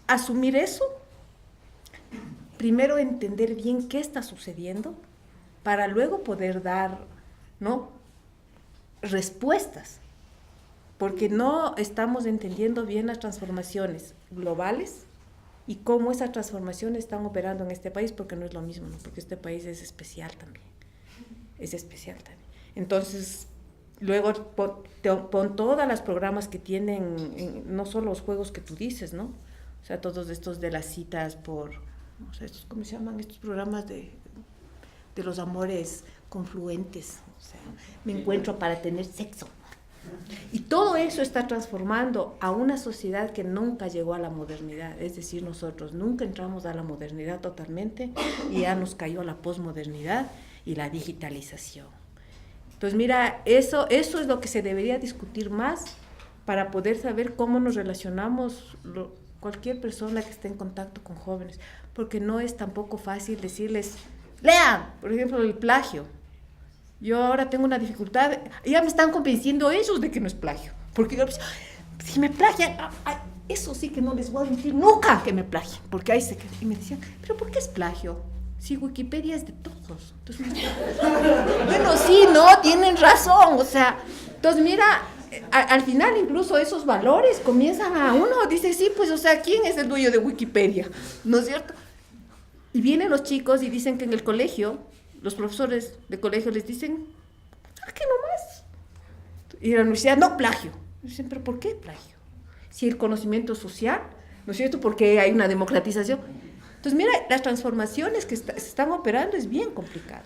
asumir eso, primero entender bien qué está sucediendo, para luego poder dar, ¿no?, respuestas, porque no estamos entendiendo bien las transformaciones globales y cómo esas transformaciones están operando en este país, porque no es lo mismo, ¿no? Porque este país es especial también, Entonces, luego pon todas las programas que tienen, no solo los juegos que tú dices, ¿no? O sea, todos estos de las citas por, no sé, ¿cómo se llaman estos programas de los amores confluentes? O sea, me encuentro para tener sexo. Y todo eso está transformando a una sociedad que nunca llegó a la modernidad. Es decir, nosotros nunca entramos a la modernidad totalmente y ya nos cayó la posmodernidad y la digitalización. Entonces, mira, eso es lo que se debería discutir más para poder saber cómo nos relacionamos cualquier persona que esté en contacto con jóvenes, porque no es tampoco fácil decirles, lean, por ejemplo, el plagio. Yo ahora tengo una dificultad, ya me están convenciendo ellos de que no es plagio, porque yo, si me plagian, eso sí que no les voy a admitir nunca que me plagien, porque ahí y me decían, pero ¿por qué es plagio? Si Wikipedia es de todos. Entonces, bueno, sí, no, tienen razón, o sea, entonces mira, al final incluso esos valores comienzan uno dice, sí, pues, o sea, ¿quién es el dueño de Wikipedia? ¿No es cierto? Y vienen los chicos y dicen que en el colegio, los profesores de colegio les dicen, ¿qué nomás? Y la universidad, no, plagio. Dicen, ¿pero por qué plagio? Si el conocimiento social, ¿no es cierto? Porque hay una democratización. Entonces, mira, las transformaciones que se están operando es bien complicado.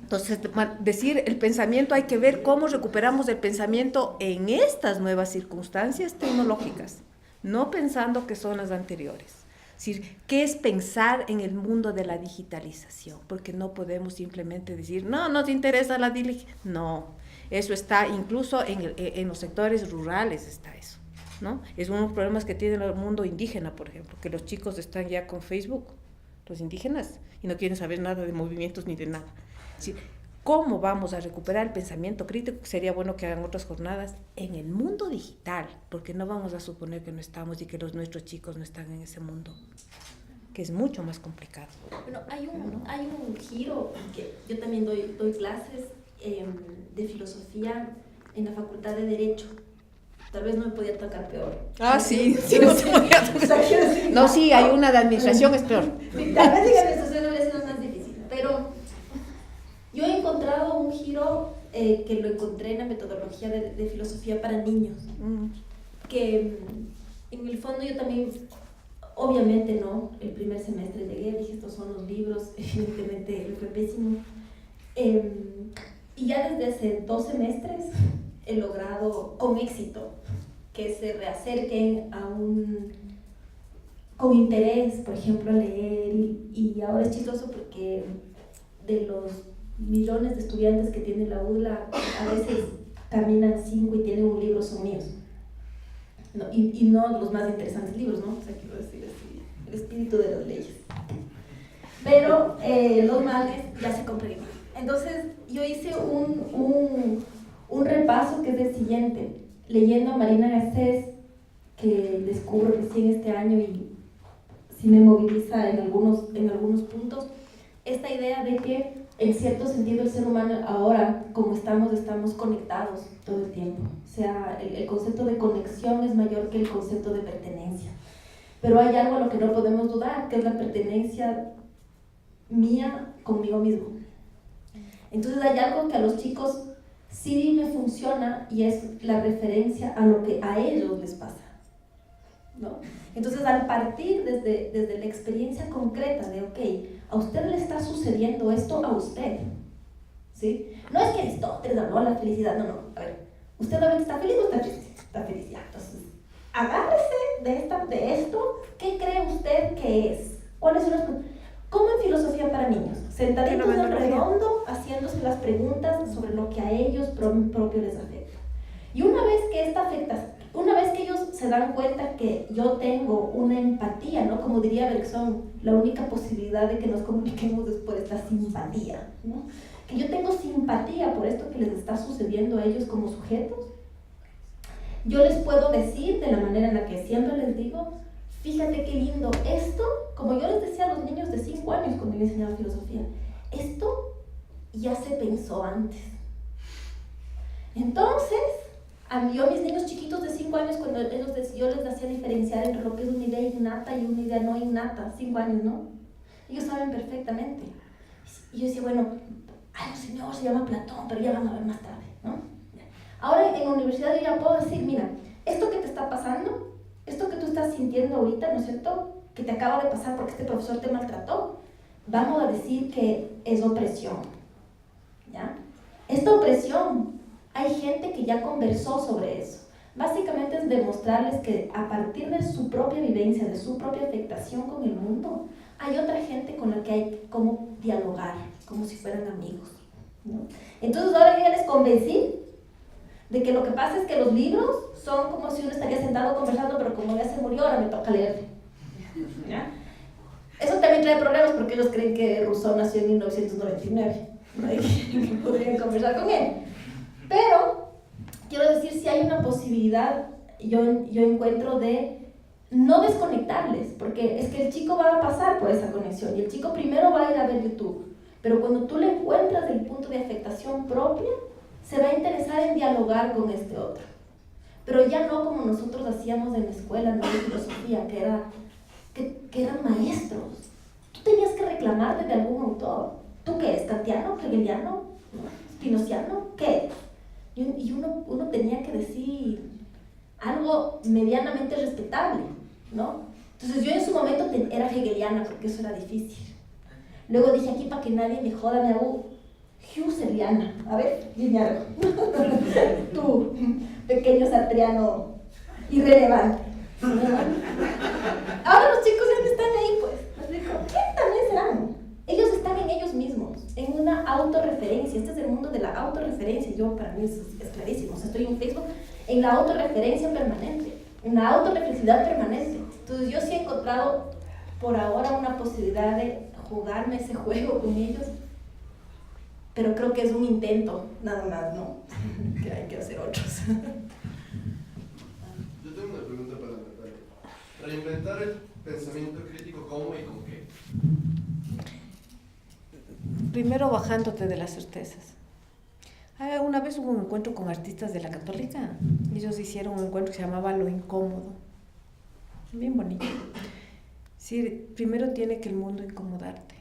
Entonces, decir el pensamiento, hay que ver cómo recuperamos el pensamiento en estas nuevas circunstancias tecnológicas, no pensando que son las anteriores. Es decir, ¿qué es pensar en el mundo de la digitalización? Porque no podemos simplemente decir, no, no te interesa la digitalización. No, eso está incluso en los sectores rurales, está eso, ¿no? Es uno de los problemas que tiene el mundo indígena, por ejemplo, que los chicos están ya con Facebook, los indígenas, y no quieren saber nada de movimientos ni de nada. Es decir, ¿cómo vamos a recuperar el pensamiento crítico? Sería bueno que hagan otras jornadas en el mundo digital, porque no vamos a suponer que no estamos y que nuestros chicos no están en ese mundo, que es mucho más complicado. Bueno, hay un giro, que yo también doy clases de filosofía en la Facultad de Derecho. Tal vez no me podía tocar peor. Sí, no se podía tocar. No, sí, hay una de administración, es peor. Sí, tal vez digan eso, no es más difícil, pero yo he encontrado un giro que lo encontré en la metodología de filosofía para niños, que en el fondo yo también, obviamente no, el primer semestre llegué, dije estos son los libros, evidentemente me fue pésimo, y ya desde hace 2 semestres he logrado con éxito que se reacerquen con interés, por ejemplo, a leer, y ahora es chistoso porque de los millones de estudiantes que tiene la UDLA, a veces caminan 5 y tienen un libro, son míos. No, y no los más interesantes libros, ¿no? O sea, quiero decir así, el espíritu de las leyes. Pero los males ya se compran. Entonces, yo hice un repaso que es el siguiente. Leyendo a Marina Garcés, que descubro recién este año y sí me moviliza en algunos puntos, esta idea de que en cierto sentido el ser humano ahora, como estamos conectados todo el tiempo. O sea, el concepto de conexión es mayor que el concepto de pertenencia. Pero hay algo a lo que no podemos dudar, que es la pertenencia mía conmigo mismo. Entonces hay algo que a los chicos sí me funciona y es la referencia a lo que a ellos les pasa, ¿no? Entonces, al partir desde la experiencia concreta de, ok, a usted le está sucediendo esto a usted, ¿sí? No es que Aristóteles habló de la felicidad, no, a ver, ¿usted ahorita está feliz o está triste? Está feliz, ya, entonces, agárrese de esto, ¿qué cree usted que es? ¿Cuáles son las preguntas? Como en filosofía para niños, sentaditos en redondo, haciéndose las preguntas sobre lo que a ellos propio les afecta. Y una vez que ellos se dan cuenta que yo tengo una empatía, ¿no? Como diría Bergson, la única posibilidad de que nos comuniquemos es por esta simpatía, ¿no? Que yo tengo simpatía por esto que les está sucediendo a ellos como sujetos. Yo les puedo decir de la manera en la que siempre les digo, fíjate qué lindo esto, como yo les decía a los niños de 5 años cuando yo enseñaba filosofía, esto ya se pensó antes. Entonces, a mis niños chiquitos de 5 años, cuando yo les hacía diferenciar entre lo que es una idea innata y una idea no innata, 5 años, ¿no? Ellos saben perfectamente. Y yo decía, bueno, un señor se llama Platón, pero ya van a ver más tarde, ¿no? Ahora en la universidad yo ya puedo decir, mira, esto que te está pasando, esto que tú estás sintiendo ahorita, ¿no es cierto?, que te acaba de pasar porque este profesor te maltrató, vamos a decir que es opresión, ¿ya? Esta opresión, hay gente que ya conversó sobre eso. Básicamente es demostrarles que a partir de su propia vivencia, de su propia afectación con el mundo, hay otra gente con la que hay como dialogar, como si fueran amigos, ¿no? Entonces ahora yo ya les convencí de que lo que pasa es que los libros son como si uno estaría sentado conversando, pero como ya se murió, ahora me toca leerle, ¿ya? Eso también trae problemas porque ellos creen que Rousseau nació en 1999, ¿no? Y que podrían conversar con él. Pero, quiero decir, si hay una posibilidad, yo encuentro de no desconectarles, porque es que el chico va a pasar por esa conexión y el chico primero va a ir a ver YouTube, pero cuando tú le encuentras el punto de afectación propia, se va a interesar en dialogar con este otro. Pero ya no como nosotros hacíamos en la escuela, no de filosofía, que eran maestros. Tú tenías que reclamar desde algún autor. ¿Tú qué eres? ¿Kantiano? ¿Hegeliano? ¿Spinociano? ¿Qué? Y uno tenía que decir algo medianamente respetable, ¿no? Entonces yo en su momento era hegeliana porque eso era difícil. Luego dije aquí para que nadie me joda, me hago Husserliana. A ver, dime algo. Tú, pequeño sartriano irrelevante. Ahora los chicos ya no están ahí, pues. ¿Me explico? ¿Qué también serán? Ellos están en ellos mismos, en una autorreferencia. Este es el mundo de la autorreferencia. Yo, para mí, es clarísimo. O sea, estoy en Facebook en la autorreferencia permanente, en la autorreflexividad permanente. Entonces, yo sí he encontrado por ahora una posibilidad de jugarme ese juego con ellos, pero creo que es un intento, nada más, ¿no? Que hay que hacer otros. Yo tengo una pregunta para Natalia. Reinventar el pensamiento crítico, ¿cómo y con qué? Primero bajándote de las certezas. Una vez hubo un encuentro con artistas de la Católica. Ellos hicieron un encuentro que se llamaba Lo Incómodo. Bien bonito. Sí, primero tiene que el mundo incomodarte.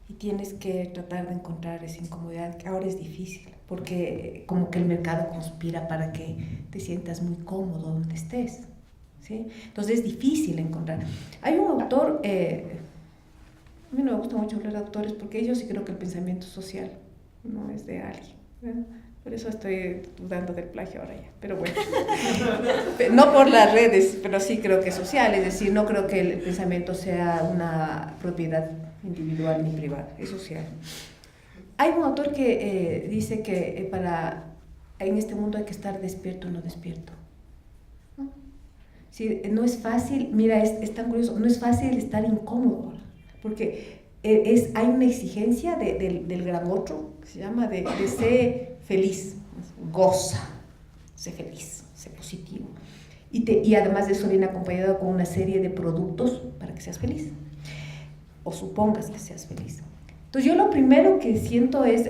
Y tienes que tratar de encontrar esa incomodidad, que ahora es difícil, porque como que el mercado conspira para que te sientas muy cómodo donde estés, ¿sí? Entonces es difícil encontrar. Hay un autor, a mí no me gusta mucho hablar de autores porque yo sí creo que el pensamiento social no es de alguien, ¿verdad? Por eso estoy dudando del plagio ahora ya, pero bueno. No por las redes, pero sí creo que es social, es decir, no creo que el pensamiento sea una propiedad individual ni privada, es social. Hay un autor que dice que en este mundo hay que estar despierto o no despierto, ¿no? Sí, no es fácil, mira, es tan curioso, no es fácil estar incómodo, porque hay una exigencia del gran otro, que se llama de ser feliz, goza, sé feliz, sé positivo. Y además de eso viene acompañado con una serie de productos para que seas feliz, o supongas que seas feliz. Entonces yo lo primero que siento es,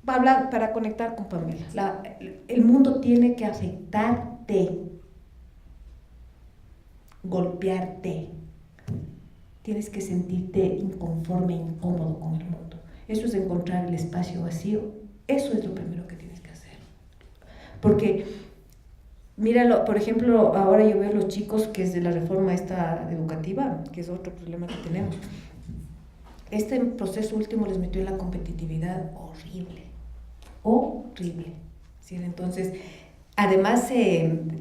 para conectar con Pamela, el mundo tiene que afectarte, golpearte. Tienes que sentirte inconforme, incómodo con el mundo. Eso es encontrar el espacio vacío. Eso es lo primero que tienes que hacer. Porque, míralo, por ejemplo, ahora yo veo los chicos que es de la reforma esta educativa, que es otro problema que tenemos. Este proceso último les metió en la competitividad horrible, horrible. ¿Sí? Entonces, además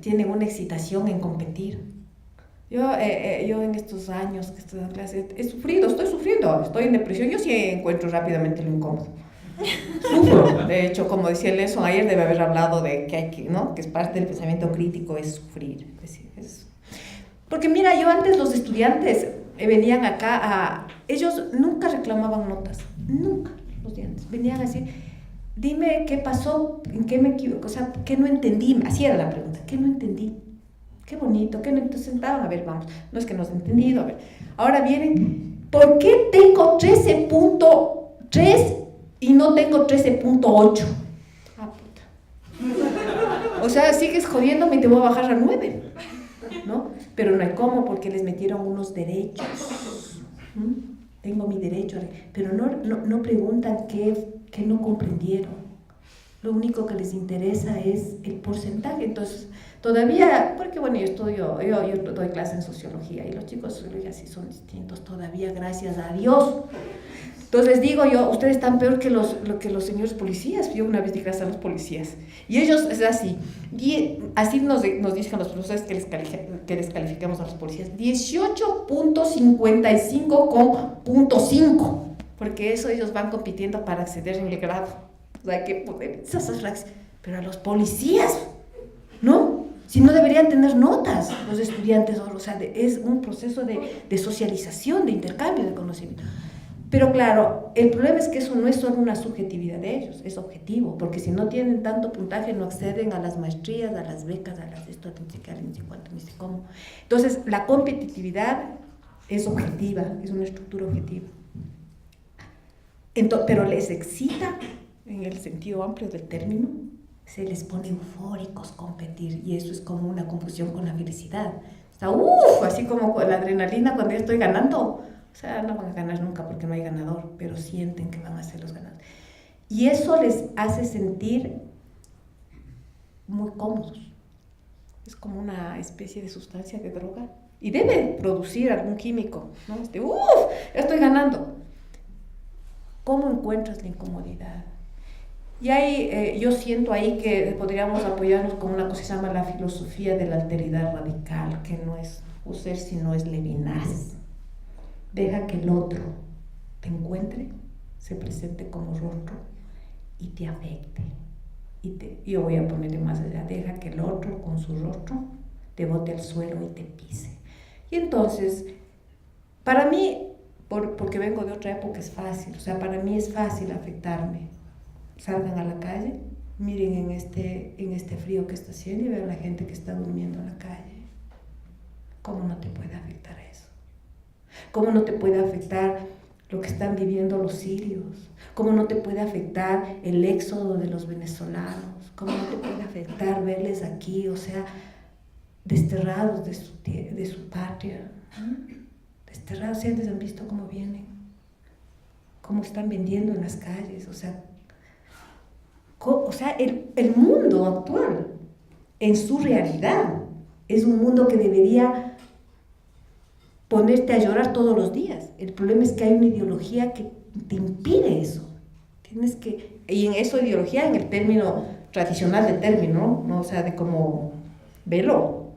tienen una excitación en competir. Yo en estos años que estoy en clase estoy sufriendo, estoy en depresión. Yo sí encuentro rápidamente lo incómodo. Sufro. De hecho, como decía Lenson ayer, debe haber hablado de que hay que, ¿no? Que es parte del pensamiento crítico, es sufrir. Porque mira, yo antes los estudiantes venían acá ellos nunca reclamaban notas, nunca los estudiantes. Venían así, dime qué pasó, en qué me equivoqué, o sea, qué no entendí, así era la pregunta, ¿qué no entendí? Qué bonito, qué no, entonces sentaban, a ver, vamos, no es que no has entendido, a ver, ahora vienen, ¿por qué tengo 13.3 y no tengo 13.8? Ah, puta. O sea, sigues jodiéndome y te voy a bajar a 9, ¿no? Pero no hay cómo, porque les metieron unos derechos. Tengo mi derecho, pero no preguntan qué no comprendieron. Lo único que les interesa es el porcentaje. Entonces, todavía, porque bueno, yo doy clase en sociología y los chicos de sociología sí son distintos todavía, gracias a Dios. Entonces digo yo, ustedes están peor que los señores policías. Yo una vez di clase a los policías y ellos es así. Así nos dicen los profesores que les calificamos a los policías. 18.55 con .5, porque eso ellos van compitiendo para acceder en el grado. O sea, que poner esas fracciones. Pero a los policías, ¿no? Si no deberían tener notas los estudiantes, o sea, es un proceso de socialización, de intercambio de conocimiento. Pero claro, el problema es que eso no es solo una subjetividad de ellos, es objetivo, porque si no tienen tanto puntaje no acceden a las maestrías, a las becas, a las esto, ni sé cuánto, ni sé cómo. Entonces, la competitividad es objetiva, es una estructura objetiva. Pero les excita, en el sentido amplio del término, se les pone eufóricos competir, y eso es como una confusión con la felicidad. O sea, así como con la adrenalina cuando yo estoy ganando. O sea, no van a ganar nunca porque no hay ganador, pero sienten que van a ser los ganadores. Y eso les hace sentir muy cómodos. Es como una especie de sustancia de droga. Y debe producir algún químico, ¿no? Estoy ganando. ¿Cómo encuentras la incomodidad? Y ahí, yo siento ahí que podríamos apoyarnos con una cosa que se llama la filosofía de la alteridad radical, que no es Husserl, sino es Levinas. Deja que el otro te encuentre, se presente como rostro y te afecte. Yo voy a ponerle más allá, deja que el otro con su rostro te bote al suelo y te pise. Y entonces, para mí, porque vengo de otra época, es fácil, o sea, para mí es fácil afectarme. Salgan a la calle, miren en este frío que está haciendo y vean a la gente que está durmiendo en la calle. ¿Cómo no te puede afectar eso? ¿Cómo no te puede afectar lo que están viviendo los sirios? ¿Cómo no te puede afectar el éxodo de los venezolanos? ¿Cómo no te puede afectar verles aquí, o sea, desterrados de su patria? Desterrados, ¿ustedes han visto cómo vienen? ¿Cómo están vendiendo en las calles? O sea, el mundo actual, en su realidad, es un mundo que debería ponerte a llorar todos los días. El problema es que hay una ideología que te impide eso. Y en eso ideología, en el término tradicional del término, ¿no? O sea, de como velo.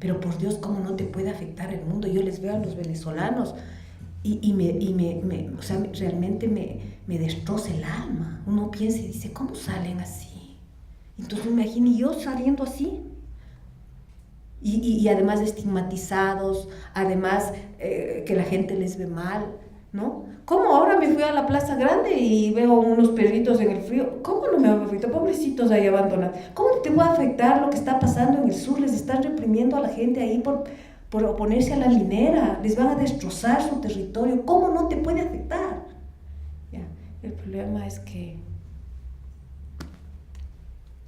Pero por Dios, ¿cómo no te puede afectar el mundo? Yo les veo a los venezolanos o sea, realmente me destroza el alma. Uno piensa y dice, ¿cómo salen así? Entonces me imagino yo saliendo así. Y además estigmatizados, además que la gente les ve mal, ¿no? ¿Cómo ahora me fui a la Plaza Grande y veo unos perritos en el frío? ¿Cómo no me va a afectar? Pobrecitos ahí abandonados. ¿Cómo te va a afectar lo que está pasando en el sur? Les están reprimiendo a la gente ahí por oponerse a la minera, les van a destrozar su territorio. ¿Cómo no te puede afectar? Ya. El problema es que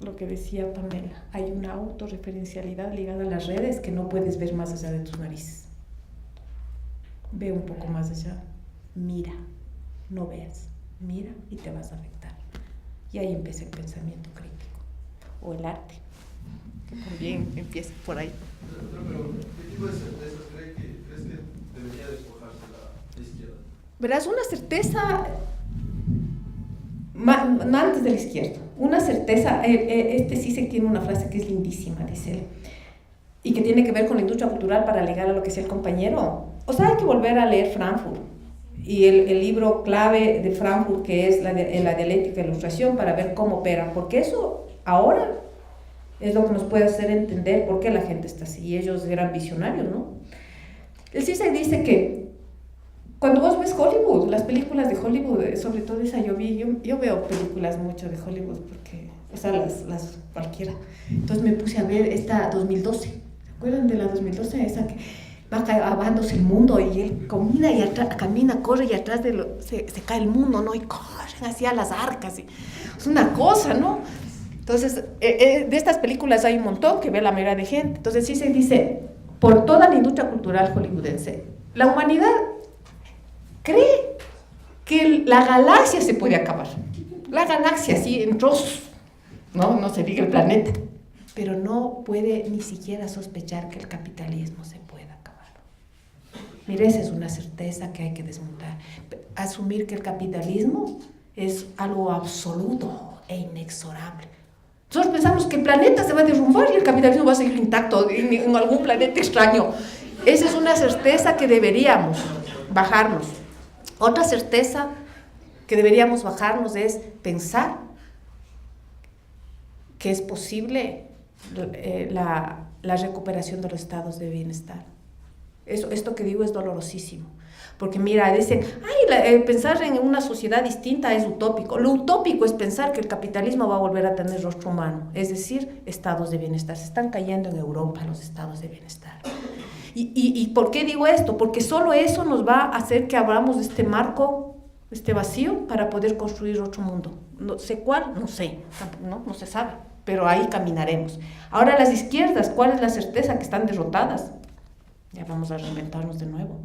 lo que decía Pamela, hay una autorreferencialidad ligada a las redes que no puedes ver más allá de tus narices. Ve un poco más allá, mira, no veas, mira y te vas a afectar. Y ahí empieza el pensamiento crítico, o el arte, que también empieza por ahí. Pero, ¿qué tipo de certezas crees que debería despojarse la izquierda? Verás, una certeza, antes de la izquierda, una certeza, Zizek tiene una frase que es lindísima, dice él, y que tiene que ver con la industria cultural para ligar a lo que decía el compañero. O sea, hay que volver a leer Frankfurt, y el libro clave de Frankfurt, que es la dialéctica de la ilustración, para ver cómo opera, porque eso ahora es lo que nos puede hacer entender por qué la gente está así, y ellos eran visionarios, ¿no? El Zizek dice que cuando vos ves Hollywood, las películas de Hollywood, sobre todo esa yo veo películas mucho de Hollywood porque, o sea, las cualquiera. Entonces me puse a ver esta 2012. ¿Se acuerdan de la 2012? Esa que va acabándose el mundo y él camina, corre y atrás se cae el mundo, ¿no? Y corren hacia las arcas. Es una cosa, ¿no? Entonces, de estas películas hay un montón que ve la mayoría de gente. Entonces sí se dice, por toda la industria cultural hollywoodense, la humanidad cree que la galaxia se puede acabar. La galaxia, sí, en trozos, no se diga el planeta. Pero no puede ni siquiera sospechar que el capitalismo se pueda acabar. Mire, esa es una certeza que hay que desmontar. Asumir que el capitalismo es algo absoluto e inexorable. Nosotros pensamos que el planeta se va a derrumbar y el capitalismo va a seguir intacto en algún planeta extraño. Esa es una certeza que deberíamos bajarnos. Otra certeza que deberíamos bajarnos es pensar que es posible la recuperación de los estados de bienestar. Esto que digo es dolorosísimo. Porque mira, dicen, pensar en una sociedad distinta es utópico. Lo utópico es pensar que el capitalismo va a volver a tener rostro humano, es decir, estados de bienestar. Se están cayendo en Europa los estados de bienestar. ¿Y por qué digo esto? Porque solo eso nos va a hacer que abramos este marco, este vacío, para poder construir otro mundo. No sé cuál, no sé, no se sabe, pero ahí caminaremos. Ahora las izquierdas, ¿cuál es la certeza? Que están derrotadas. Ya vamos a reinventarnos de nuevo.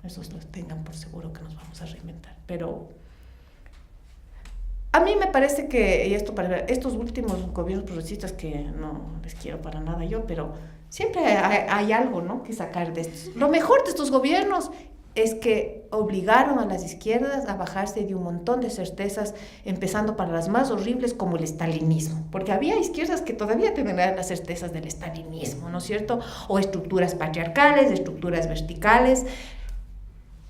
Esos los tengan por seguro que nos vamos a reinventar. Pero a mí me parece que, y esto para estos últimos gobiernos progresistas, que no les quiero para nada yo, pero siempre hay algo, ¿no?, que sacar de estos. Lo mejor de estos gobiernos es que obligaron a las izquierdas a bajarse de un montón de certezas, empezando para las más horribles como el estalinismo, porque había izquierdas que todavía tenían las certezas del estalinismo, ¿no es cierto? O estructuras patriarcales, estructuras verticales.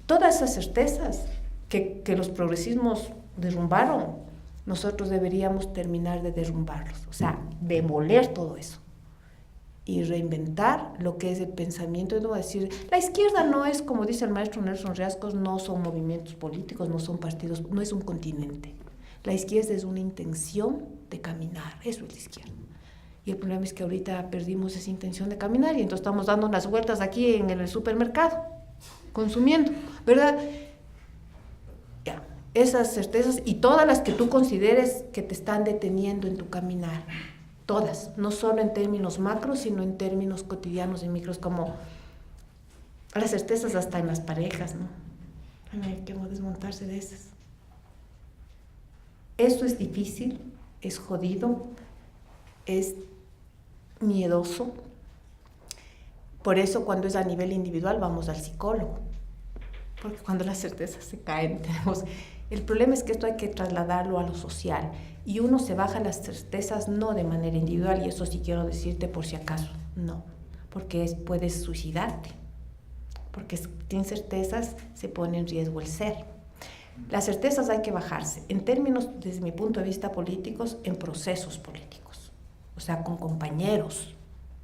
Todas esas certezas que los progresismos derrumbaron, nosotros deberíamos terminar de derrumbarlos, o sea, demoler todo eso y reinventar lo que es el pensamiento. No decir, la izquierda no es, como dice el maestro Nelson Riascos, no son movimientos políticos, no son partidos, no es un continente. La izquierda es una intención de caminar, eso es la izquierda. Y el problema es que ahorita perdimos esa intención de caminar y entonces estamos dando unas vueltas aquí en el supermercado, consumiendo, ¿verdad? Ya, esas certezas y todas las que tú consideres que te están deteniendo en tu caminar, todas, no solo en términos macros, sino en términos cotidianos y micros, como las certezas hasta en las parejas, ¿no? Hay que desmontarse de esas. Esto es difícil, es jodido, es miedoso. Por eso cuando es a nivel individual vamos al psicólogo, porque cuando las certezas se caen tenemos... El problema es que esto hay que trasladarlo a lo social y uno se baja las certezas no de manera individual, y eso sí quiero decirte por si acaso, no, porque puedes suicidarte, porque sin certezas se pone en riesgo el ser. Las certezas hay que bajarse, en términos, desde mi punto de vista políticos, en procesos políticos, o sea, con compañeros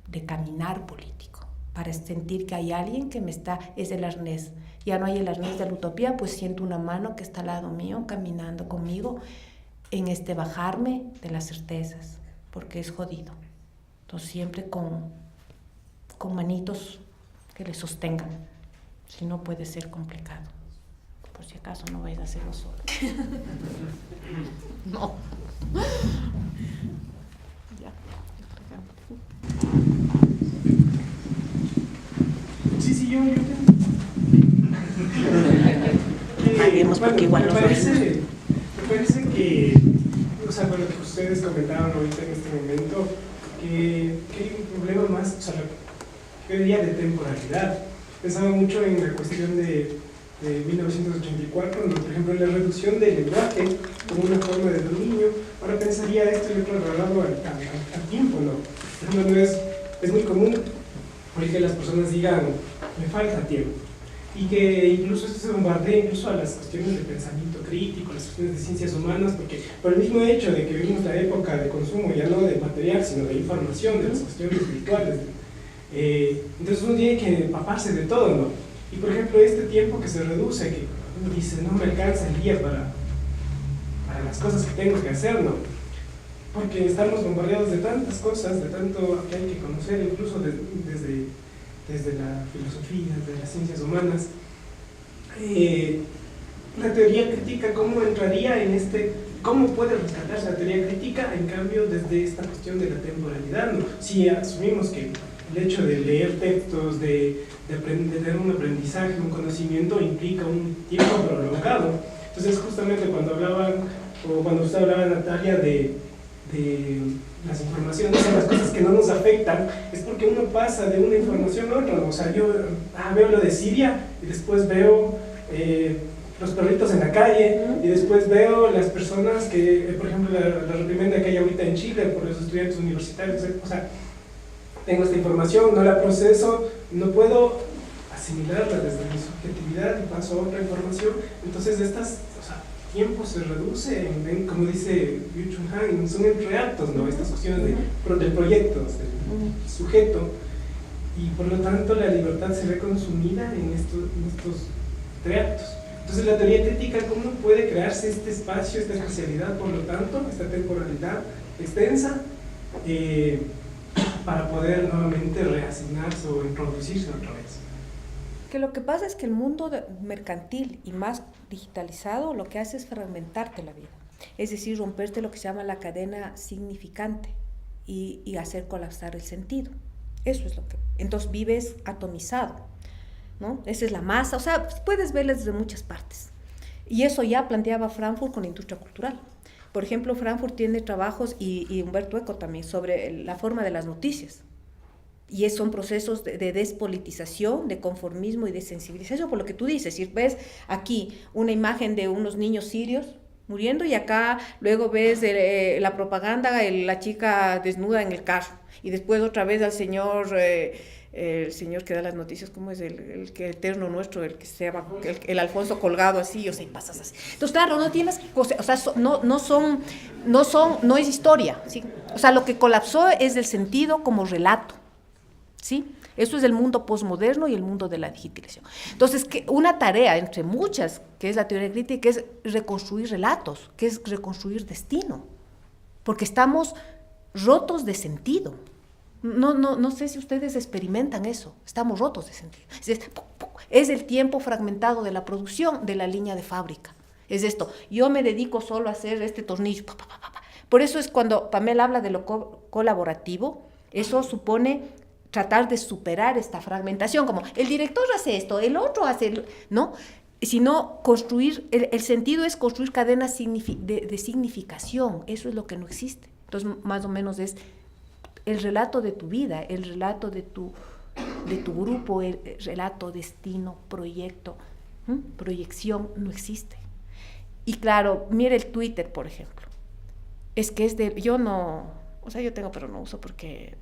de caminar político, para sentir que hay alguien que es el arnés. Ya no hay el arnés de la utopía, pues siento una mano que está al lado mío, caminando conmigo en este bajarme de las certezas, porque es jodido. Entonces siempre con manitos que le sostengan, si no puede ser complicado. Por si acaso no vais a hacerlo solo. No. Ya. Sí, yo tengo. Porque igual me parece que, o sea, con lo que ustedes comentaban ahorita en este momento, que hay un problema más, o sea, yo diría de temporalidad. Pensaba mucho en la cuestión de 1984, cuando, por ejemplo, la reducción del lenguaje como una forma de dominio. Ahora pensaría esto y lo trasladado al tiempo, ¿no? Por ejemplo, es muy común que las personas digan, me falta tiempo. Y que incluso esto se bombardea incluso a las cuestiones de pensamiento crítico, las cuestiones de ciencias humanas, porque por el mismo hecho de que vivimos la época de consumo, ya no de material, sino de información, de las cuestiones virtuales, entonces uno tiene que empaparse de todo, ¿no? Y por ejemplo, este tiempo que se reduce, que uno dice, no me alcanza el día para las cosas que tengo que hacer, ¿no? Porque estamos bombardeados de tantas cosas, de tanto que hay que conocer, incluso desde la filosofía, desde las ciencias humanas. La teoría crítica, ¿cómo entraría en cómo puede rescatarse la teoría crítica, en cambio, desde esta cuestión de la temporalidad, ¿no? Si asumimos que el hecho de leer textos, de tener un aprendizaje, un conocimiento, implica un tiempo prolongado. Entonces, justamente cuando usted hablaba, Natalia, de las informaciones, de las cosas que no nos afectan, es porque uno pasa de una información a otra, ¿no? O sea, yo veo lo de Siria y después veo los perritos en la calle y después veo las personas que, por ejemplo, la reprimenda que hay ahorita en Chile por los estudiantes universitarios. O sea, tengo esta información, no la proceso, no puedo asimilarla desde mi subjetividad y paso a otra información. Entonces tiempo se reduce como dice Yu Chun Han, son entre actos, ¿no? Estas cuestiones del proyecto, del sujeto, y por lo tanto la libertad se ve consumida en estos treactos. Entonces la teoría crítica, ¿cómo puede crearse este espacio, esta espacialidad, por lo tanto, esta temporalidad extensa, para poder nuevamente reasignarse o introducirse otra vez? Que lo que pasa es que el mundo mercantil y más digitalizado lo que hace es fragmentarte la vida, es decir, romperte lo que se llama la cadena significante y hacer colapsar el sentido. Eso es lo que... Entonces vives atomizado, ¿no? Esa es la masa, o sea, puedes verla desde muchas partes. Y eso ya planteaba Frankfurt con la industria cultural. Por ejemplo, Frankfurt tiene trabajos, y Humberto Eco también, sobre la forma de las noticias. Y son procesos de despolitización, de conformismo y de sensibilización, por lo que tú dices. Si ves aquí una imagen de unos niños sirios muriendo y acá luego ves la propaganda, la chica desnuda en el carro, y después otra vez al señor, el señor que da las noticias, ¿cómo es? El que eterno nuestro, el que se llama, el Alfonso colgado así, o sea, y pasas así. Entonces, claro, no tienes, o sea, no es historia, ¿sí? O sea, lo que colapsó es el sentido como relato. ¿Sí? Eso es el mundo posmoderno y el mundo de la digitalización. Entonces, una tarea entre muchas, que es la teoría crítica, es reconstruir relatos, que es reconstruir destino, porque estamos rotos de sentido. No sé si ustedes experimentan eso, estamos rotos de sentido. Es el tiempo fragmentado de la producción de la línea de fábrica. Es esto, yo me dedico solo a hacer este tornillo. Por eso es cuando Pamela habla de lo colaborativo, eso supone tratar de superar esta fragmentación, como el director hace esto, el otro hace, ¿no? Sino construir, el sentido es construir cadenas de significación, eso es lo que no existe. Entonces, más o menos es el relato de tu vida, el relato de tu grupo, el relato, destino, proyecto, proyección, no existe. Y claro, mire el Twitter, por ejemplo, es que yo tengo, pero no uso porque...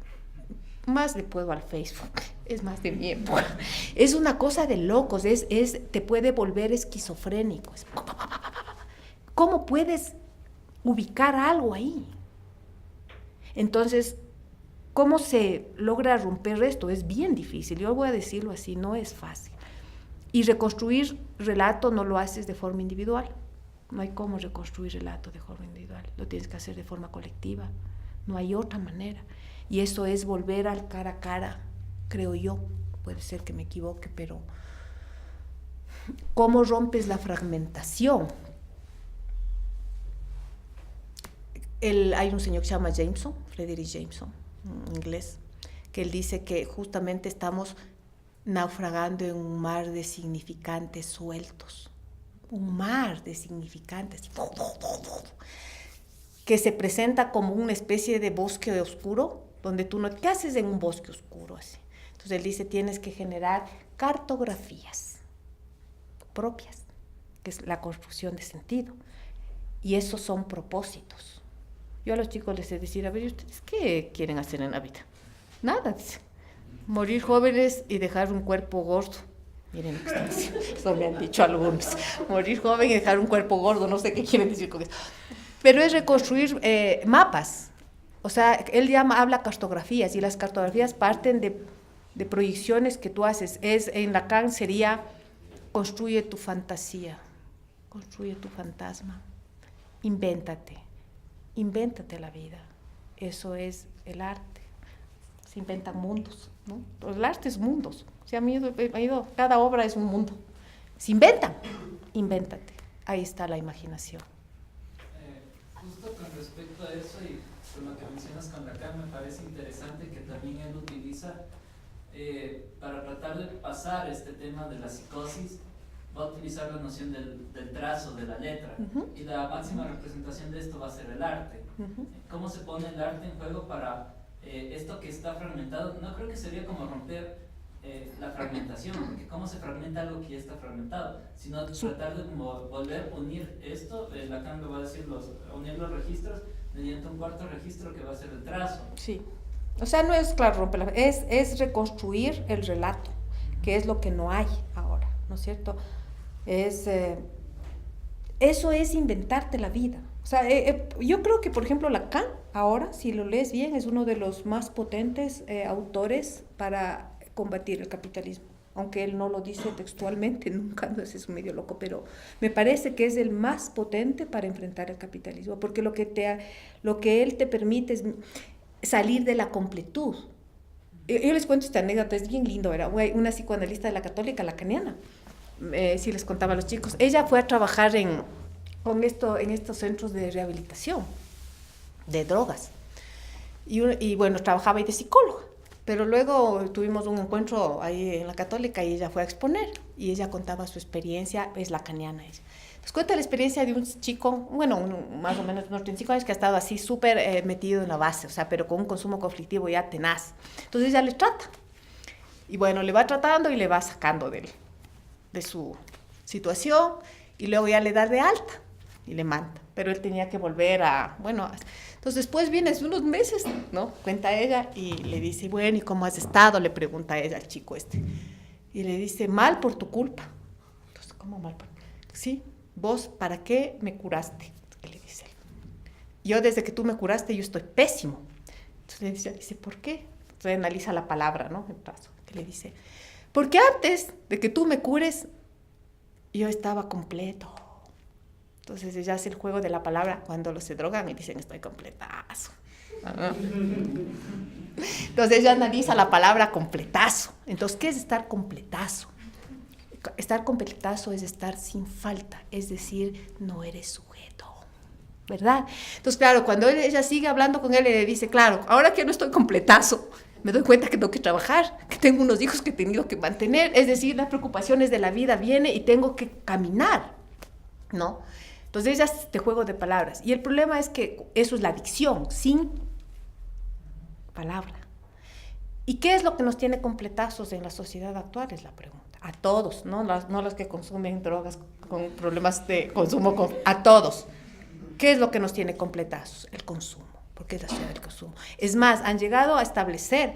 más le puedo al Facebook, es más de mi época. Es una cosa de locos, te puede volver esquizofrénico. ¿Cómo puedes ubicar algo ahí? Entonces, ¿cómo se logra romper esto? Es bien difícil, yo voy a decirlo así, no es fácil. Y reconstruir relato no lo haces de forma individual. No hay cómo reconstruir relato de forma individual, lo tienes que hacer de forma colectiva. No hay otra manera. Y eso es volver al cara a cara, creo yo. Puede ser que me equivoque, pero ¿cómo rompes la fragmentación? Hay un señor que se llama Jameson, Frederick Jameson, inglés, que él dice que justamente estamos naufragando en un mar de significantes sueltos. Un mar de significantes que se presenta como una especie de bosque oscuro, donde tú no... ¿Qué haces en un bosque oscuro así? Entonces él dice, tienes que generar cartografías propias, que es la construcción de sentido. Y esos son propósitos. Yo a los chicos les he de decir, a ver, ¿ustedes qué quieren hacer en la vida? Nada, dice. Morir jóvenes y dejar un cuerpo gordo. Miren lo que están diciendo. Eso me han dicho algunos. Morir joven y dejar un cuerpo gordo, no sé qué quieren decir con eso. Pero es reconstruir mapas. O sea, él habla cartografías, y las cartografías parten de proyecciones que tú haces. En Lacan sería construye tu fantasía, construye tu fantasma, invéntate la vida. Eso es el arte. Se inventan mundos, ¿no? El arte es mundos. O sea, cada obra es un mundo. Se inventan, invéntate. Ahí está la imaginación. Justo con respecto a eso y con lo que mencionas con Lacan, me parece interesante que también él utiliza para tratar de pasar este tema de la psicosis, va a utilizar la noción del trazo, de la letra, y la máxima representación de esto va a ser el arte. ¿Cómo se pone el arte en juego para esto que está fragmentado? No creo que sería como romper la fragmentación, porque cómo se fragmenta algo que ya está fragmentado, sino tratar de como volver a unir esto. Lacan lo va a decir, unir los registros mediante un cuarto registro que va a ser el trazo. Sí, o sea, no es claro romper, es reconstruir el relato, que es lo que no hay ahora, ¿no es cierto? Eso es inventarte la vida. O sea, yo creo que, por ejemplo, Lacan, ahora, si lo lees bien, es uno de los más potentes autores para combatir el capitalismo, aunque él no lo dice textualmente, nunca, no es medio loco, pero me parece que es el más potente para enfrentar el capitalismo, porque lo que él te permite es salir de la completud. Yo les cuento esta anécdota, es bien lindo, era una psicoanalista de la Católica, lacaniana, si les contaba a los chicos, ella fue a trabajar en estos centros de rehabilitación de drogas, y bueno, trabajaba ahí de psicóloga. Pero luego tuvimos un encuentro ahí en la Católica y ella fue a exponer y ella contaba su experiencia, es lacaniana ella. Nos cuenta la experiencia de un chico, bueno, más o menos unos 35 años, que ha estado así súper metido en la base, o sea, pero con un consumo conflictivo ya tenaz. Entonces ella le trata. Y bueno, le va tratando y le va sacando de su situación y luego ya le da de alta y le manda. Pero él tenía que volver entonces después vienes unos meses, ¿no? Cuenta ella y le dice, bueno, ¿y cómo has estado? Le pregunta ella al chico este. Y le dice, mal por tu culpa. Entonces, ¿cómo mal por? Sí, vos, ¿para qué me curaste? Le dice él. Yo desde que tú me curaste, yo estoy pésimo. Entonces le dice, ¿por qué? Entonces analiza la palabra, ¿no? El trazo. Que le dice, porque antes de que tú me cures, yo estaba completo. Entonces ella hace el juego de la palabra cuando los se drogan y dicen estoy completazo. Entonces ella analiza la palabra completazo. Entonces, ¿qué es estar completazo? Estar completazo es estar sin falta, es decir, no eres sujeto, ¿verdad? Entonces, claro, cuando ella sigue hablando con él y le dice, claro, ahora que no estoy completazo, me doy cuenta que tengo que trabajar, que tengo unos hijos que he tenido que mantener, es decir, las preocupaciones de la vida vienen y tengo que caminar, ¿no? Entonces ella hace este juego de palabras. Y el problema es que eso es la dicción, sin palabra. ¿Y qué es lo que nos tiene completazos en la sociedad actual? Es la pregunta. A todos, no los que consumen drogas con problemas de consumo, a todos. ¿Qué es lo que nos tiene completazos? El consumo, porque es la sociedad del consumo. Es más, han llegado a establecer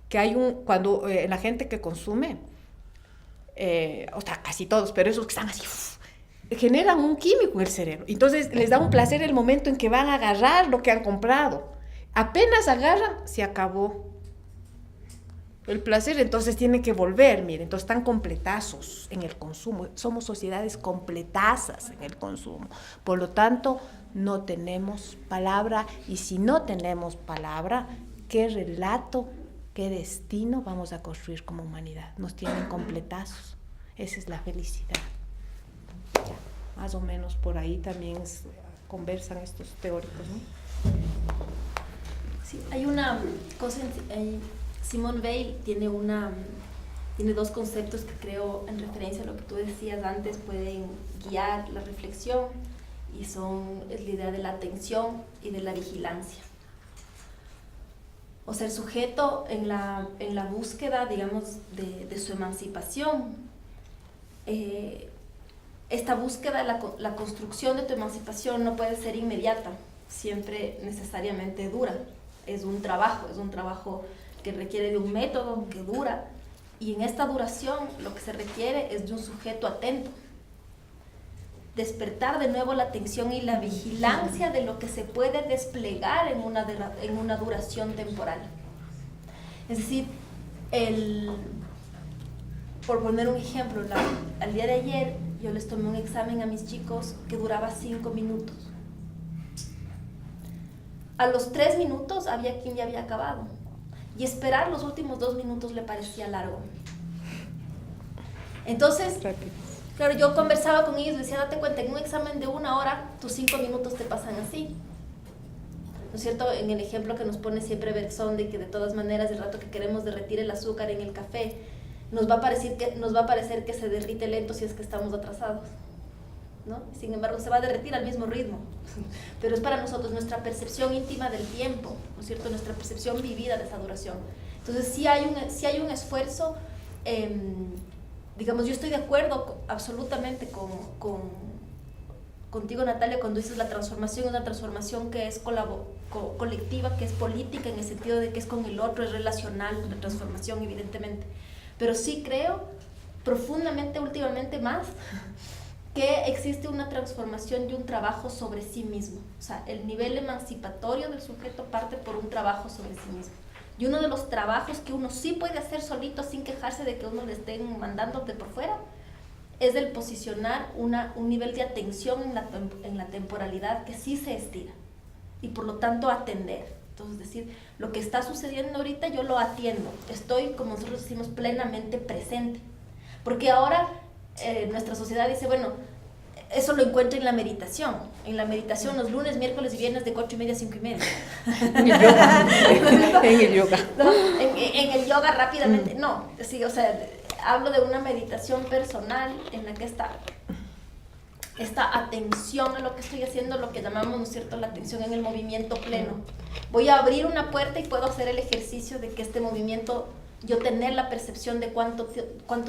que hay cuando la gente que consume, o sea, casi todos, pero esos que están así, generan un químico en el cerebro. Entonces les da un placer el momento en que van a agarrar lo que han comprado. Apenas agarran, se acabó el placer, entonces tienen que volver, miren, entonces están completazos en el consumo. Somos sociedades completazas en el consumo. Por lo tanto, no tenemos palabra, y si no tenemos palabra, ¿qué relato, qué destino vamos a construir como humanidad? Nos tienen completazos. Esa es la felicidad. Más o menos por ahí también conversan estos teóricos, ¿no? Sí, hay una cosa, Simone Weil tiene dos conceptos que creo, en referencia a lo que tú decías antes, pueden guiar la reflexión, y es la idea de la atención y de la vigilancia. O sea, el sujeto en la búsqueda, digamos, de su emancipación, esta búsqueda, la construcción de tu emancipación no puede ser inmediata, siempre necesariamente dura. Es un trabajo que requiere de un método que dura, y en esta duración lo que se requiere es de un sujeto atento. Despertar de nuevo la atención y la vigilancia de lo que se puede desplegar en una duración temporal. Es decir, Por poner un ejemplo, al día de ayer yo les tomé un examen a mis chicos que duraba 5 minutos. A los 3 minutos había quien ya había acabado. Y esperar los últimos 2 minutos le parecía largo. Entonces, claro, yo conversaba con ellos y decía, date cuenta, en un examen de 1 hora, tus 5 minutos te pasan así. ¿No es cierto? En el ejemplo que nos pone siempre Bergson, de que de todas maneras, el rato que queremos derretir el azúcar en el café, nos va a parecer que se derrite lento si es que estamos atrasados, ¿no? Sin embargo, se va a derretir al mismo ritmo. Pero es para nosotros nuestra percepción íntima del tiempo, ¿no es cierto? Nuestra percepción vivida de esa duración. Entonces, sí hay un esfuerzo, digamos, yo estoy de acuerdo absolutamente contigo, Natalia, cuando dices la transformación es una transformación que es colectiva, que es política, en el sentido de que es con el otro, es relacional, la transformación, evidentemente. Pero sí creo profundamente, últimamente más, que existe una transformación y un trabajo sobre sí mismo. O sea, el nivel emancipatorio del sujeto parte por un trabajo sobre sí mismo. Y uno de los trabajos que uno sí puede hacer solito sin quejarse de que uno le estén mandando de por fuera es el posicionar un nivel de atención en la temporalidad que sí se estira y por lo tanto atender. Entonces, es decir, lo que está sucediendo ahorita yo lo atiendo, estoy, como nosotros decimos, plenamente presente. Porque ahora nuestra sociedad dice, bueno, eso lo encuentro en la meditación. En la meditación los lunes, miércoles y viernes de 4:30 a 5:30. En el yoga. En el yoga. ¿No? En el yoga rápidamente, no. Sí, o sea, hablo de una meditación personal en la que esta atención a lo que estoy haciendo, lo que llamamos, ¿no es cierto?, la atención en el movimiento pleno. Voy a abrir una puerta y puedo hacer el ejercicio de que este movimiento, yo tener la percepción de cuánto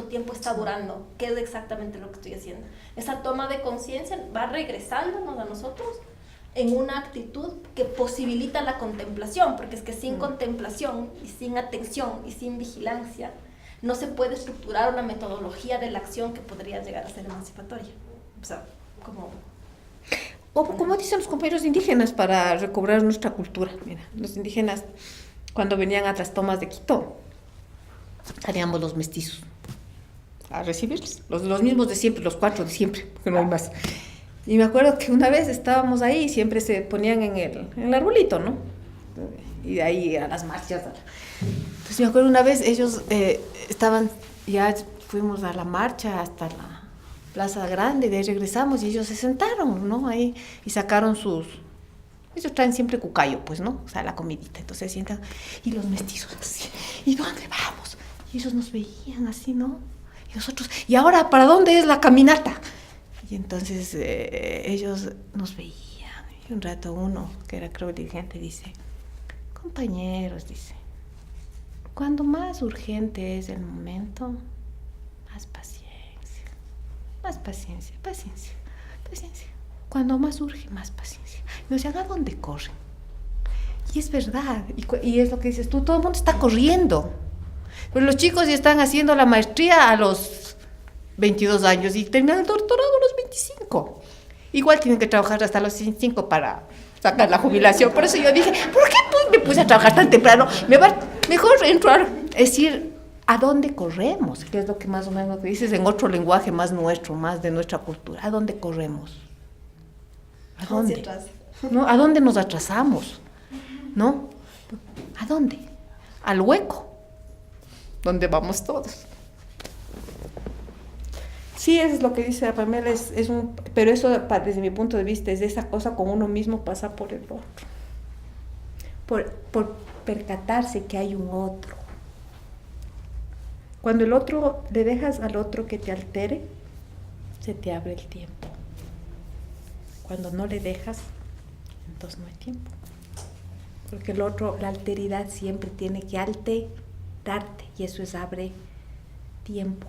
tiempo está durando, qué es exactamente lo que estoy haciendo. Esa toma de conciencia va regresándonos a nosotros en una actitud que posibilita la contemplación, porque es que sin contemplación y sin atención y sin vigilancia no se puede estructurar una metodología de la acción que podría llegar a ser emancipatoria. O sea, como dicen los compañeros indígenas, para recobrar nuestra cultura. Mira, los indígenas, cuando venían a las tomas de Quito, salíamos los mestizos a recibirles, los mismos de siempre, los 4 de siempre, porque no hay más. Y me acuerdo que una vez estábamos ahí y siempre se ponían en el arbolito, ¿no? Y de ahí a las marchas. Entonces me acuerdo una vez, ellos ya fuimos a la marcha hasta la Plaza Grande, de ahí regresamos y ellos se sentaron, ¿no? Ahí, y sacaron ellos traen siempre cucayo, pues, ¿no? O sea, la comidita. Entonces se sientan, y los mestizos así, ¿y dónde vamos? Y ellos nos veían así, ¿no? Y nosotros, ¿y ahora para dónde es la caminata? Y entonces ellos nos veían, y un rato uno, que era creo el dirigente, dice, compañeros, dice, cuando más urgente es el momento, más paciencia. Más paciencia. Cuando más urge, más paciencia. Y nos decían, ¿a dónde corren? Y es verdad, y es lo que dices tú, todo el mundo está corriendo. Pero los chicos ya están haciendo la maestría a los 22 años y terminan el doctorado a los 25. Igual tienen que trabajar hasta los 25 para sacar la jubilación. Por eso yo dije, ¿por qué me puse a trabajar tan temprano? Mejor entrar, es decir, ¿a dónde corremos? Que es lo que más o menos dices en otro lenguaje más nuestro, más de nuestra cultura. ¿A dónde corremos? ¿A dónde? ¿No? ¿A dónde nos atrasamos? ¿No? ¿A dónde? Al hueco, donde vamos todos. Sí, eso es lo que dice Pamela, pero eso desde mi punto de vista es de esa cosa con uno mismo pasa por el otro. Por percatarse que hay un otro. Cuando le dejas al otro que te altere, se te abre el tiempo. Cuando no le dejas, entonces no hay tiempo. Porque la alteridad siempre tiene que alterarte y eso abre tiempo.